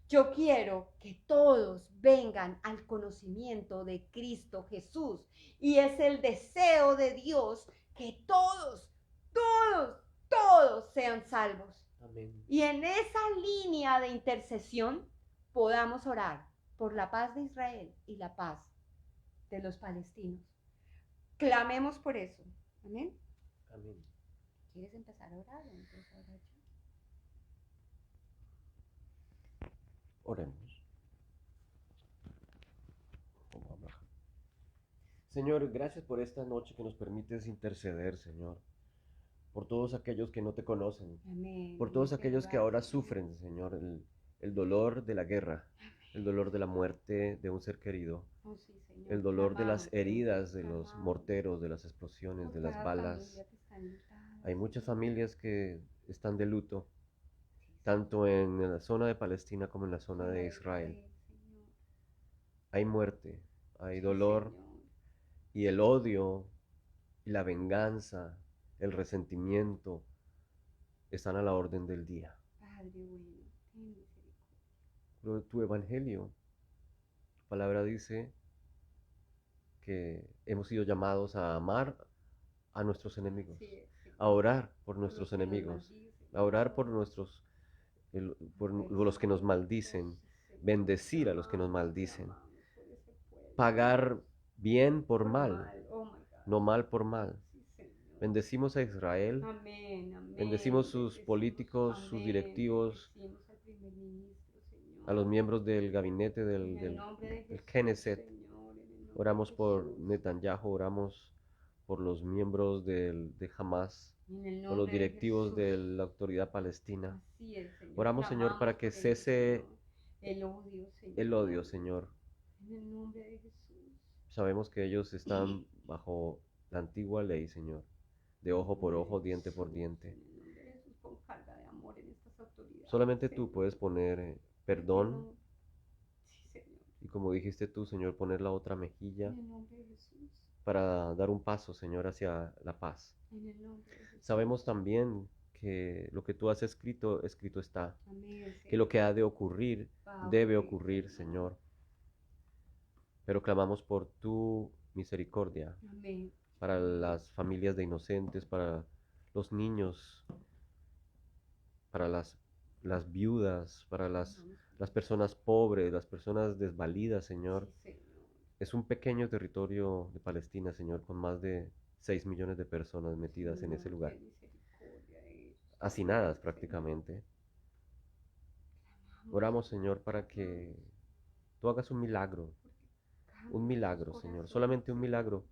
Yo quiero que todos vengan al conocimiento de Cristo Jesús, y es el deseo de Dios que todos sean salvos. Amén. Y en esa línea de intercesión podamos orar por la paz de Israel y la paz de los palestinos. Clamemos por eso. Amén. Amén. ¿Quieres empezar a orar? Oremos. Señor, gracias por esta noche que nos permites interceder, Señor, por todos aquellos que no te conocen, Amén. por todos aquellos que ahora sufren, Señor, el dolor de la guerra, el dolor de la muerte de un ser querido, Oh, sí, Señor. el dolor de las Clamamos, heridas, de Señor. los Clamamos. morteros, de las explosiones, Por de las cada balas. familia que está enlutada, Hay muchas Señor. familias que están de luto, tanto en la zona de Palestina como en la zona de Israel. Señor. Hay muerte, hay Sí, dolor, Señor. y el odio y la venganza, el resentimiento están a la orden del día. Padre bueno, ten misericordia. Pero tu evangelio, tu palabra dice que hemos sido llamados a amar a nuestros enemigos, Así es, Señor. a orar por Por nuestros los que nos enemigos, maldicen, a orar por Señor. por los que nos maldicen, Sí, Señor. bendecir a los que nos Clamamos, maldicen, clamamos por ese pueblo. pagar bien por Por mal, Oh, my God. no mal por mal. Sí, Señor. Bendecimos a Israel, Amén, amén. bendecimos sus Bendecimos, políticos, sus amén. directivos, Bendecimos al primer ministro, Señor. a los miembros del gabinete En del el nombre de Jesús, Knesset. Señor, en el nombre Oramos de por Jesús. Netanyahu, oramos por los miembros de Hamas, En el por los nombre de directivos Jesús. de la autoridad palestina. Así es, Señor. Oramos, Señor, para Clamamos que por ellos, cese Señor. El odio, Señor. el odio, Señor. En el nombre de Jesús. Sabemos que ellos están bajo la antigua ley, Señor, de ojo por ojo, diente por diente. En el nombre de Jesús, pon carga de amor en estas autoridades. Solamente tú Señor. puedes poner perdón Sí, Señor. y, como dijiste tú, Señor, poner la otra mejilla En el nombre de Jesús. para dar un paso, Señor, hacia la paz. En el nombre de Jesús. Sabemos también que lo que tú has escrito, escrito está, Amén, que lo Señor. que ha de ocurrir, Va a debe ocurrir, ocurrir, Señor. Pero clamamos por tu misericordia Amén. para las familias de inocentes, para los niños, para las viudas, para las personas pobres, las personas desvalidas, Señor. Sí, Señor. Es un pequeño territorio de Palestina, Señor, con más de 6 millones de personas metidas en ese Señor, lugar, ten misericordia de ellos. hacinadas prácticamente. Oramos, Señor, para que tú hagas un milagro, Señor. Solamente un milagro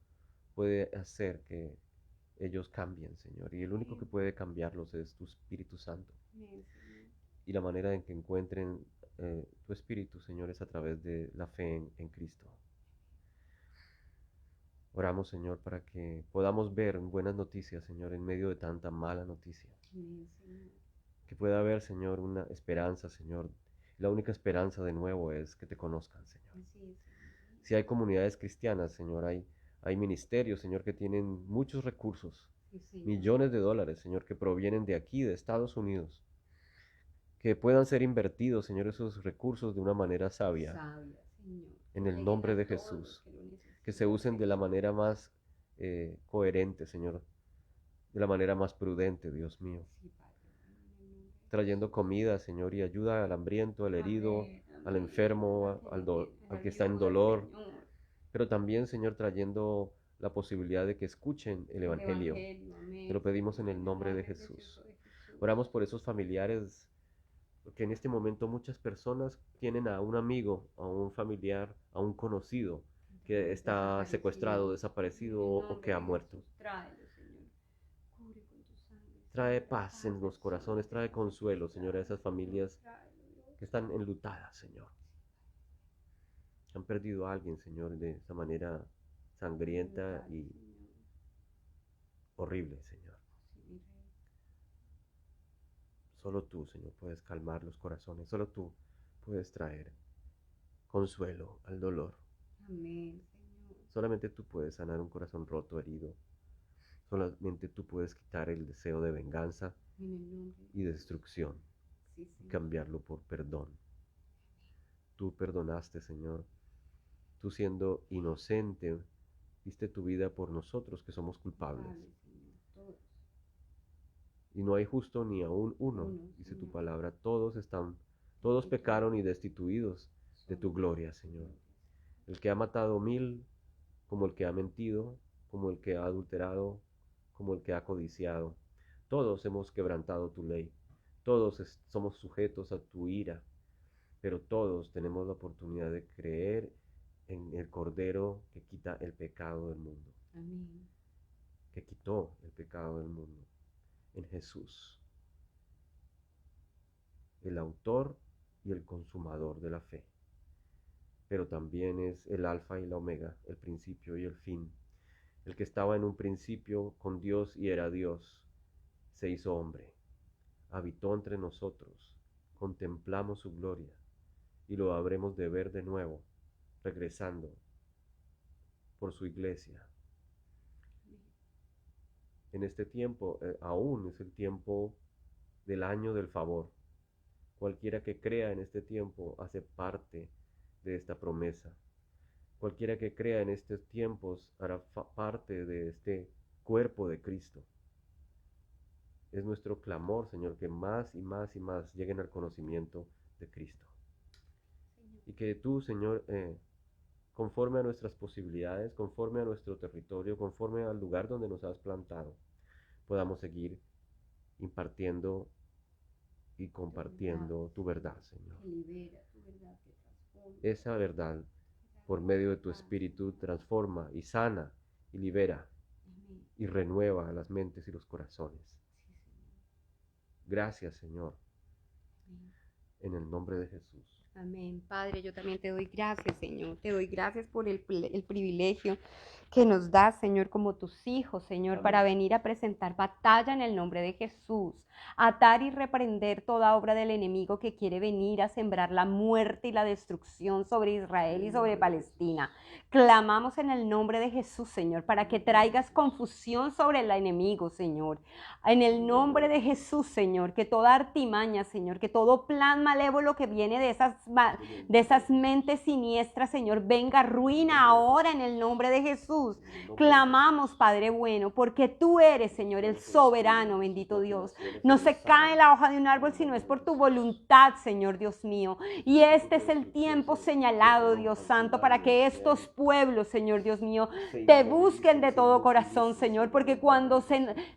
puede hacer que ellos cambien, Señor. Y el único que puede cambiarlos es tu Espíritu Santo. Amén, Señor. Y la manera en que encuentren tu Espíritu, Señor, es a través de la fe en Cristo. Oramos, Señor, para que podamos ver buenas noticias, Señor, en medio de tanta mala noticia. Amén, Señor. Que pueda haber, Señor, una esperanza, Señor. La única esperanza de nuevo es que te conozcan, Señor. Así es, Señor. Si hay comunidades cristianas, Señor, hay ministerios, Señor, que tienen muchos recursos, Sí, Señor. millones de dólares, Señor, que provienen de aquí, de Estados Unidos, que puedan ser invertidos, Señor, esos recursos de una manera sabia, Sabia, Señor. en el Lleguen nombre a de todos Jesús. los que lo necesitan, Que se usen de la Señor. manera más coherente, Señor, de la manera más prudente, Dios mío, Sí, Padre, en el nombre de trayendo comida, Señor, y ayuda al hambriento, al herido, Amén, al amén. enfermo, al que está en dolor, Señor. pero también, Señor, trayendo la posibilidad de que escuchen el Evangelio. Amén, Te lo pedimos en Señor, el nombre de precioso Jesús. de Jesús. Oramos por esos familiares, porque en este momento muchas personas tienen a un amigo, a un familiar, a un conocido que está secuestrado, desaparecido o que ha muerto. Tráelo, Señor. Cubre con tu sangre. Trae Señor, paz en los al corazones, Señor, trae Jesús. consuelo, Señor, a esas familias Tráelo, Dios. que están enlutadas, Señor. Han perdido a alguien, Señor, de esa manera sangrienta Tráelo, y Señor. horrible, Señor. Sí, mi Rey. Solo tú, Señor, puedes calmar los corazones, solo tú puedes traer consuelo al dolor. Amén, Señor. Solamente tú puedes sanar un corazón roto, herido. Solamente tú puedes quitar el deseo de venganza En el nombre y de destrucción Sí, y Señor. cambiarlo por perdón. Tú perdonaste, Señor. Tú, siendo inocente, diste tu vida por nosotros que somos culpables. Vale, Señor, todos. Y no hay justo ni aún uno, dice tu palabra. Todos pecaron y destituidos de tu gloria, Señor. El que ha matado 1000, como el que ha mentido, como el que ha adulterado, como el que ha codiciado. Todos hemos quebrantado tu ley. Todos somos sujetos a tu ira. Pero todos tenemos la oportunidad de creer en el Cordero que quita el pecado del mundo. Amén. Que quitó el pecado del mundo. En Jesús, el autor y el consumador de la fe, pero también es el alfa y la omega, el principio y el fin, el que estaba en un principio con Dios y era Dios, se hizo hombre, habitó entre nosotros, contemplamos su gloria y lo habremos de ver de nuevo, regresando por su iglesia. En este tiempo, aún es el tiempo del año del favor. Cualquiera que crea en este tiempo hace parte de esta promesa. Cualquiera que crea en estos tiempos hará parte de este cuerpo de Cristo. Es nuestro clamor, Señor, que más y más y más lleguen al conocimiento de Cristo. Y que tú, Señor, conforme a nuestras posibilidades, conforme a nuestro territorio, conforme al lugar donde nos has plantado, podamos seguir impartiendo y compartiendo tu verdad, Señor. Que libera, tu verdad que transforma. Esa verdad, por medio de tu Espíritu, transforma y sana y libera Amén. y renueva las mentes y los corazones. Sí, Señor. Gracias, Señor, Amén. en el nombre de Jesús. Amén. Padre, yo también te doy gracias, Señor. Te doy gracias por el privilegio que nos das, Señor, como tus hijos, Señor, para venir a presentar batalla en el nombre de Jesús, atar y reprender toda obra del enemigo que quiere venir a sembrar la muerte y la destrucción sobre Israel y sobre Palestina. Clamamos en el nombre de Jesús, Señor, para que traigas confusión sobre el enemigo, Señor. En el nombre de Jesús, Señor, que toda artimaña, Señor, que todo plan malévolo que viene de esas mentes siniestras, Señor, venga ruina ahora en el nombre de Jesús. Clamamos, Padre bueno, porque tú eres, Señor, el soberano, bendito Dios. No se cae la hoja de un árbol si no es por tu voluntad, Señor Dios mío. Y este es el tiempo señalado, Dios Santo, para que estos pueblos, Señor Dios mío, te busquen de todo corazón, Señor, porque cuando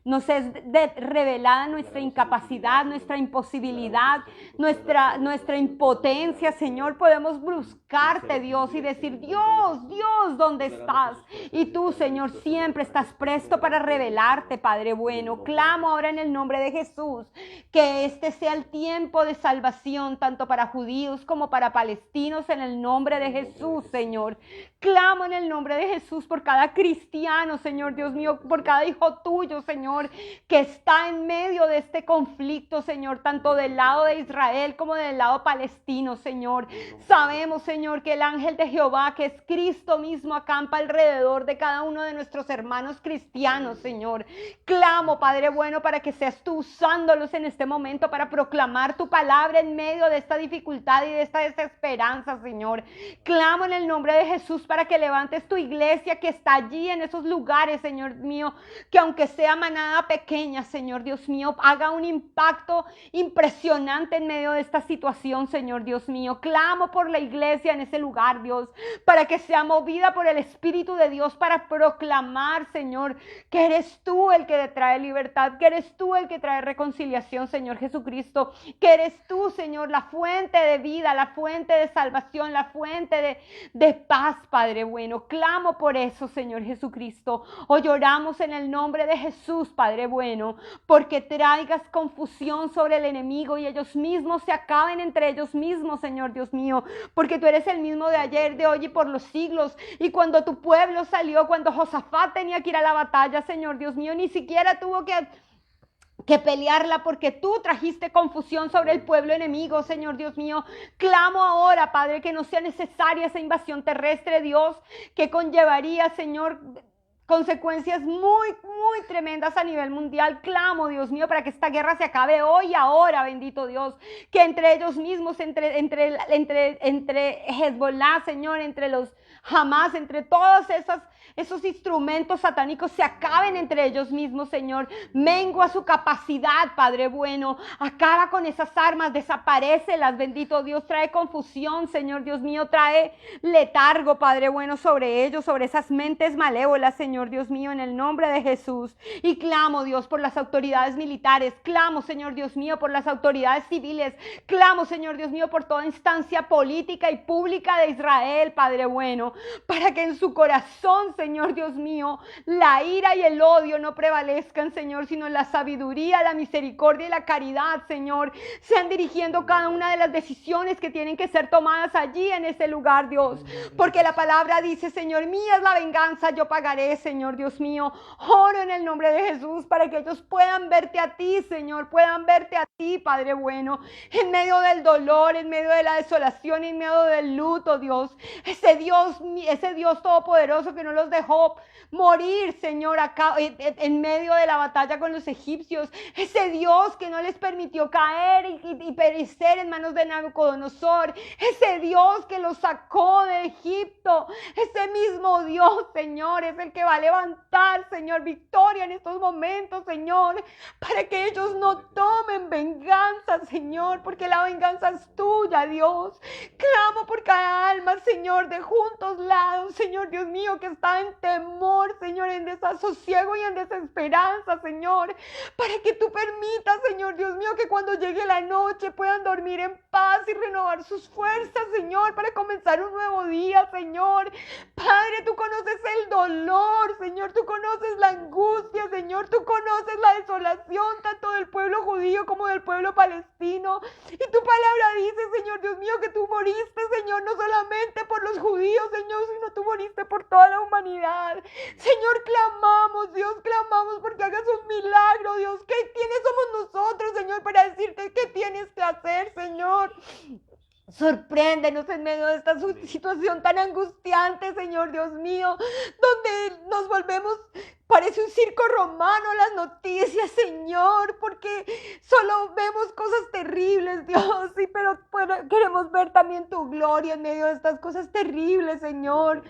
nos es revelada nuestra incapacidad, nuestra imposibilidad, nuestra impotencia, Señor, podemos buscarte, Dios, y decir, Dios, Dios, ¿dónde estás? Y tú, Señor, siempre estás presto para revelarte, Padre bueno. Clamo ahora en el nombre de Jesús, que este sea el tiempo de salvación, tanto para judíos como para palestinos, en el nombre de Jesús, Señor. Clamo en el nombre de Jesús por cada cristiano, Señor Dios mío, por cada hijo tuyo, Señor, que está en medio de este conflicto, Señor, tanto del lado de Israel como del lado palestino, Señor. Sabemos, Señor, que el ángel de Jehová, que es Cristo mismo, acampa alrededor de cada uno de nuestros hermanos cristianos, Señor. Clamo, Padre bueno, para que seas tú usándolos en este momento para proclamar tu palabra en medio de esta dificultad y de esta desesperanza, Señor. Clamo en el nombre de Jesús para que levantes tu iglesia que está allí en esos lugares, Señor mío, que aunque sea manada pequeña, Señor Dios mío, haga un impacto impresionante en medio de esta situación, Señor Dios mío. Clamo por la iglesia en ese lugar, Dios, para que sea movida por el Espíritu de Dios para proclamar, Señor, que eres tú el que trae libertad, que eres tú el que trae reconciliación, Señor Jesucristo, que eres tú, Señor, la fuente de vida, la fuente de salvación, la fuente de paz, Padre bueno. Clamo por eso, Señor Jesucristo. Hoy oramos en el nombre de Jesús, Padre bueno, porque traigas confusión sobre el enemigo y ellos mismos se acaben entre ellos mismos, Señor Dios mío, porque tú eres el mismo de ayer, de hoy y por los siglos. Y cuando tu pueblo salió, cuando Josafat tenía que ir a la batalla, Señor Dios mío, ni siquiera tuvo que pelearla, porque tú trajiste confusión sobre el pueblo enemigo, Señor Dios mío. Clamo ahora, Padre, que no sea necesaria esa invasión terrestre, Dios, que conllevaría, Señor, consecuencias muy tremendas a nivel mundial. Clamo, Dios mío, para que esta guerra se acabe hoy y ahora, bendito Dios, que entre ellos mismos, entre Hezbollah, Señor, entre los Hamas, entre todos esos instrumentos satánicos se acaben entre ellos mismos, Señor. Mengua su capacidad, Padre bueno. Acaba con esas armas, desaparécelas, bendito Dios. Trae confusión, Señor Dios mío. Trae letargo, Padre bueno, sobre ellos, sobre esas mentes malévolas, Señor Dios mío, en el nombre de Jesús. Y clamo, Dios, por las autoridades militares. Clamo, Señor Dios mío, por las autoridades civiles. Clamo, Señor Dios mío, por toda instancia política y pública de Israel, Padre bueno, para que en su corazón, Señor Dios mío, la ira y el odio no prevalezcan, Señor, sino la sabiduría, la misericordia y la caridad, Señor, sean dirigiendo cada una de las decisiones que tienen que ser tomadas allí en ese lugar, Dios, porque la palabra dice, Señor, mía es la venganza, yo pagaré, Señor Dios mío. Oro en el nombre de Jesús para que ellos puedan verte a ti, Señor, puedan verte a ti, Padre bueno, en medio del dolor, en medio de la desolación, en medio del luto, Dios, ese Dios todopoderoso que no los dejó morir, Señor, acá en medio de la batalla con los egipcios, ese Dios que no les permitió caer y perecer en manos de Nabucodonosor, ese Dios que los sacó de Egipto, ese mismo Dios, Señor, es el que va a levantar, Señor, victoria en estos momentos, Señor, para que ellos no tomen venganza, Señor, porque la venganza es tuya, Dios. Clamo por cada alma, Señor, de juntos lados, Señor Dios mío, que está en temor, Señor, en desasosiego y en desesperanza, Señor, para que tú permitas, Señor Dios mío, que cuando llegue la noche puedan dormir en paz y renovar sus fuerzas, Señor, para comenzar un nuevo día, Señor. Padre, tú conoces el dolor, Señor, tú conoces la angustia, Señor, tú conoces la desolación tanto del pueblo judío como del pueblo palestino. Y tu palabra dice, Señor Dios mío, que tú moriste, Señor, no solamente por los judíos, Señor, sino tú moriste por toda la humanidad. Señor, clamamos, Dios, clamamos porque hagas un milagro, Dios. ¿Quiénes somos nosotros, Señor, para decirte qué tienes que hacer, Señor? Sorpréndenos en medio de esta situación tan angustiante, Señor Dios mío, donde nos volvemos, parece un circo romano las noticias, Señor, porque solo vemos cosas terribles, Dios, sí, pero queremos ver también tu gloria en medio de estas cosas terribles, Señor.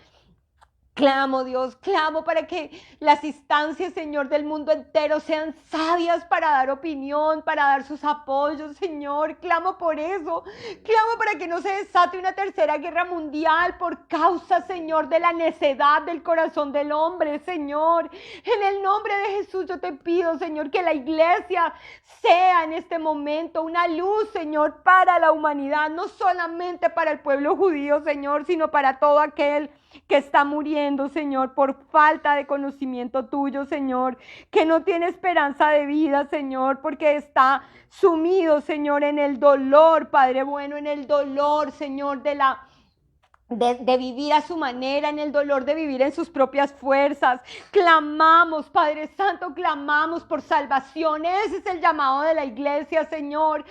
Clamo, Dios, clamo para que las instancias, Señor, del mundo entero sean sabias para dar opinión, para dar sus apoyos, Señor. Clamo por eso. Clamo para que no se desate una tercera guerra mundial por causa, Señor, de la necedad del corazón del hombre, Señor. En el nombre de Jesús yo te pido, Señor, que la iglesia sea en este momento una luz, Señor, para la humanidad, no solamente para el pueblo judío, Señor, sino para todo aquel que está muriendo, Señor, por falta de conocimiento tuyo, Señor, que no tiene esperanza de vida, Señor, porque está sumido, Señor, en el dolor, Padre bueno, en el dolor, Señor, de vivir a su manera, en el dolor de vivir en sus propias fuerzas. Clamamos, Padre Santo, clamamos por salvación. Ese es el llamado de la iglesia, Señor.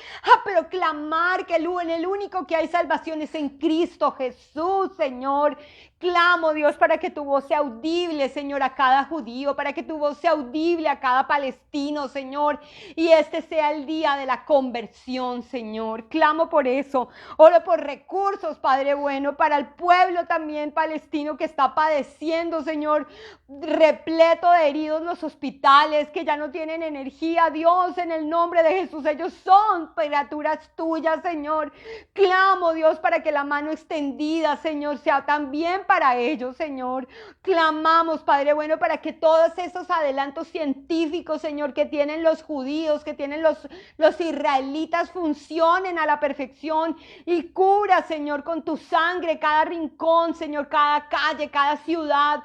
Pero clamar que en el único que hay salvación es en Cristo Jesús, Señor. Clamo, Dios, para que tu voz sea audible, Señor, a cada judío, para que tu voz sea audible a cada palestino, Señor, y este sea el día de la conversión, Señor. Clamo por eso. Oro por recursos, Padre bueno, para el pueblo también palestino que está padeciendo, Señor, repleto de heridos los hospitales, que ya no tienen energía. Dios, en el nombre de Jesús, ellos son criaturas tuyas, Señor. Clamo, Dios, para que la mano extendida, Señor, sea también para ellos, Señor. Clamamos, Padre bueno, para que todos esos adelantos científicos, Señor, que tienen los judíos, que tienen los israelitas, funcionen a la perfección y cura, Señor, con tu sangre cada rincón, Señor, cada calle, cada ciudad,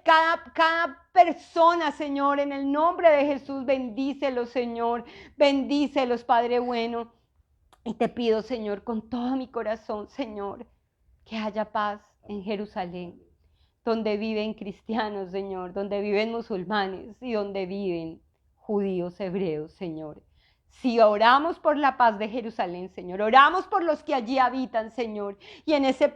cada persona, Señor, en el nombre de Jesús. Bendícelos, Señor, bendícelos, Padre bueno. Y te pido, Señor, con todo mi corazón, Señor, que haya paz en Jerusalén, donde viven cristianos, Señor, donde viven musulmanes y donde viven judíos, hebreos, Señor. Si oramos por la paz de Jerusalén, Señor, oramos por los que allí habitan, Señor, y en ese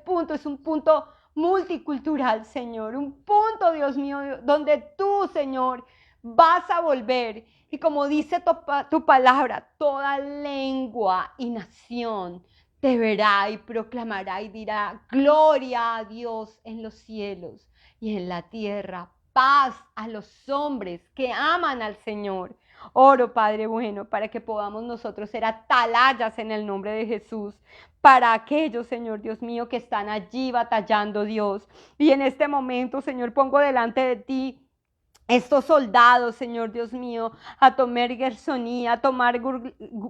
punto es un punto multicultural, Señor, un punto, Dios mío, donde tú, Señor, vas a volver. Y como dice tu palabra, toda lengua y nación te verá y proclamará y dirá: gloria a Dios en los cielos y en la tierra, paz a los hombres que aman al Señor. Oro, Padre bueno, para que podamos nosotros ser atalayas en el nombre de Jesús, para aquellos, Señor Dios mío, que están allí batallando, Dios. Y en este momento, Señor, pongo delante de ti estos soldados, Señor Dios mío, a Tomer Gersoní, a Tomar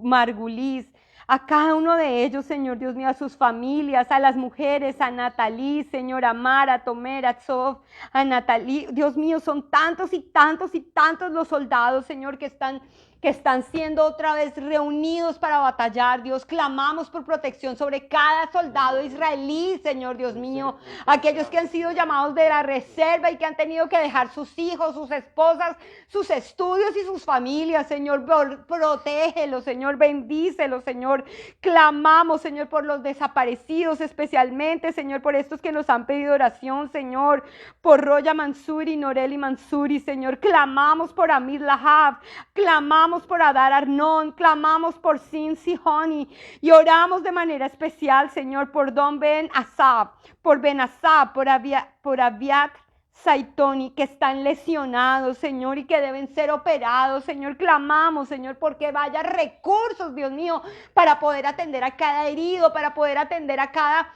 Margulis, a cada uno de ellos, Señor Dios mío, a sus familias, a las mujeres, a Natalí, Señor, a Mara, a Tomer, a Tzof, a Natalí. Dios mío, son tantos y tantos y tantos los soldados, Señor, que están siendo otra vez reunidos para batallar. Dios, clamamos por protección sobre cada soldado israelí, Señor Dios mío, aquellos que han sido llamados de la reserva y que han tenido que dejar sus hijos, sus esposas, sus estudios y sus familias, Señor, protégelos, Señor, bendícelos, Señor. Clamamos, Señor, por los desaparecidos, especialmente, Señor, por estos que nos han pedido oración, Señor, por Roya Mansuri, Noreli Mansuri, Señor. Clamamos por Amir Lahab, clamamos por Adar Arnón, clamamos por Sin Sihoni y oramos de manera especial, Señor, por Don Ben Asab, por Ben Asab, por Abiat Saitoni, que están lesionados, Señor, y que deben ser operados, Señor. Clamamos, Señor, porque vaya recursos, Dios mío, para poder atender a cada herido, para poder atender a cada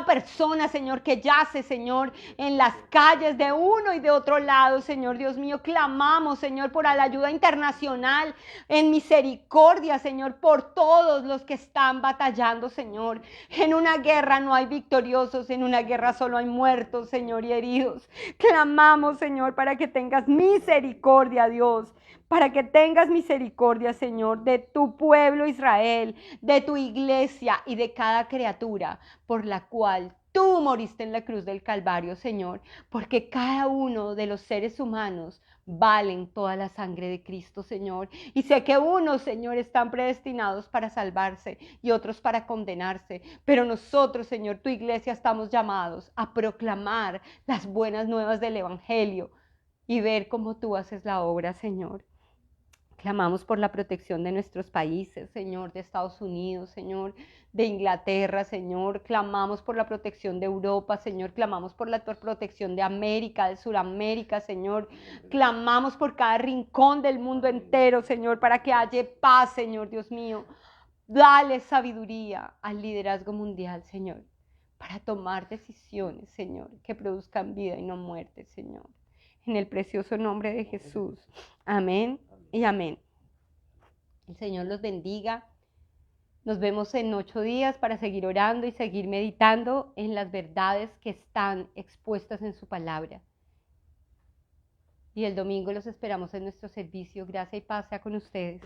persona, Señor, que yace, Señor, en las calles de uno y de otro lado, Señor, Dios mío. Clamamos, Señor, por la ayuda internacional, en misericordia, Señor, por todos los que están batallando, Señor. En una guerra no hay victoriosos, en una guerra solo hay muertos, Señor, y heridos. Clamamos, Señor, para que tengas misericordia, Dios, para que tengas misericordia, Señor, de tu pueblo Israel, de tu iglesia y de cada criatura por la cual tú moriste en la cruz del Calvario, Señor, porque cada uno de los seres humanos valen toda la sangre de Cristo, Señor. Y sé que unos, Señor, están predestinados para salvarse y otros para condenarse, pero nosotros, Señor, tu iglesia, estamos llamados a proclamar las buenas nuevas del Evangelio y ver cómo tú haces la obra, Señor. Clamamos por la protección de nuestros países, Señor, de Estados Unidos, Señor, de Inglaterra, Señor. Clamamos por la protección de Europa, Señor. Clamamos por la protección de América, de Sudamérica, Señor. Clamamos por cada rincón del mundo entero, Señor, para que haya paz, Señor, Dios mío. Dale sabiduría al liderazgo mundial, Señor, para tomar decisiones, Señor, que produzcan vida y no muerte, Señor. En el precioso nombre de Jesús. Amén y amén. El Señor los bendiga. Nos vemos en 8 días para seguir orando y seguir meditando en las verdades que están expuestas en su palabra. Y el domingo los esperamos en nuestro servicio. Gracia y paz sea con ustedes.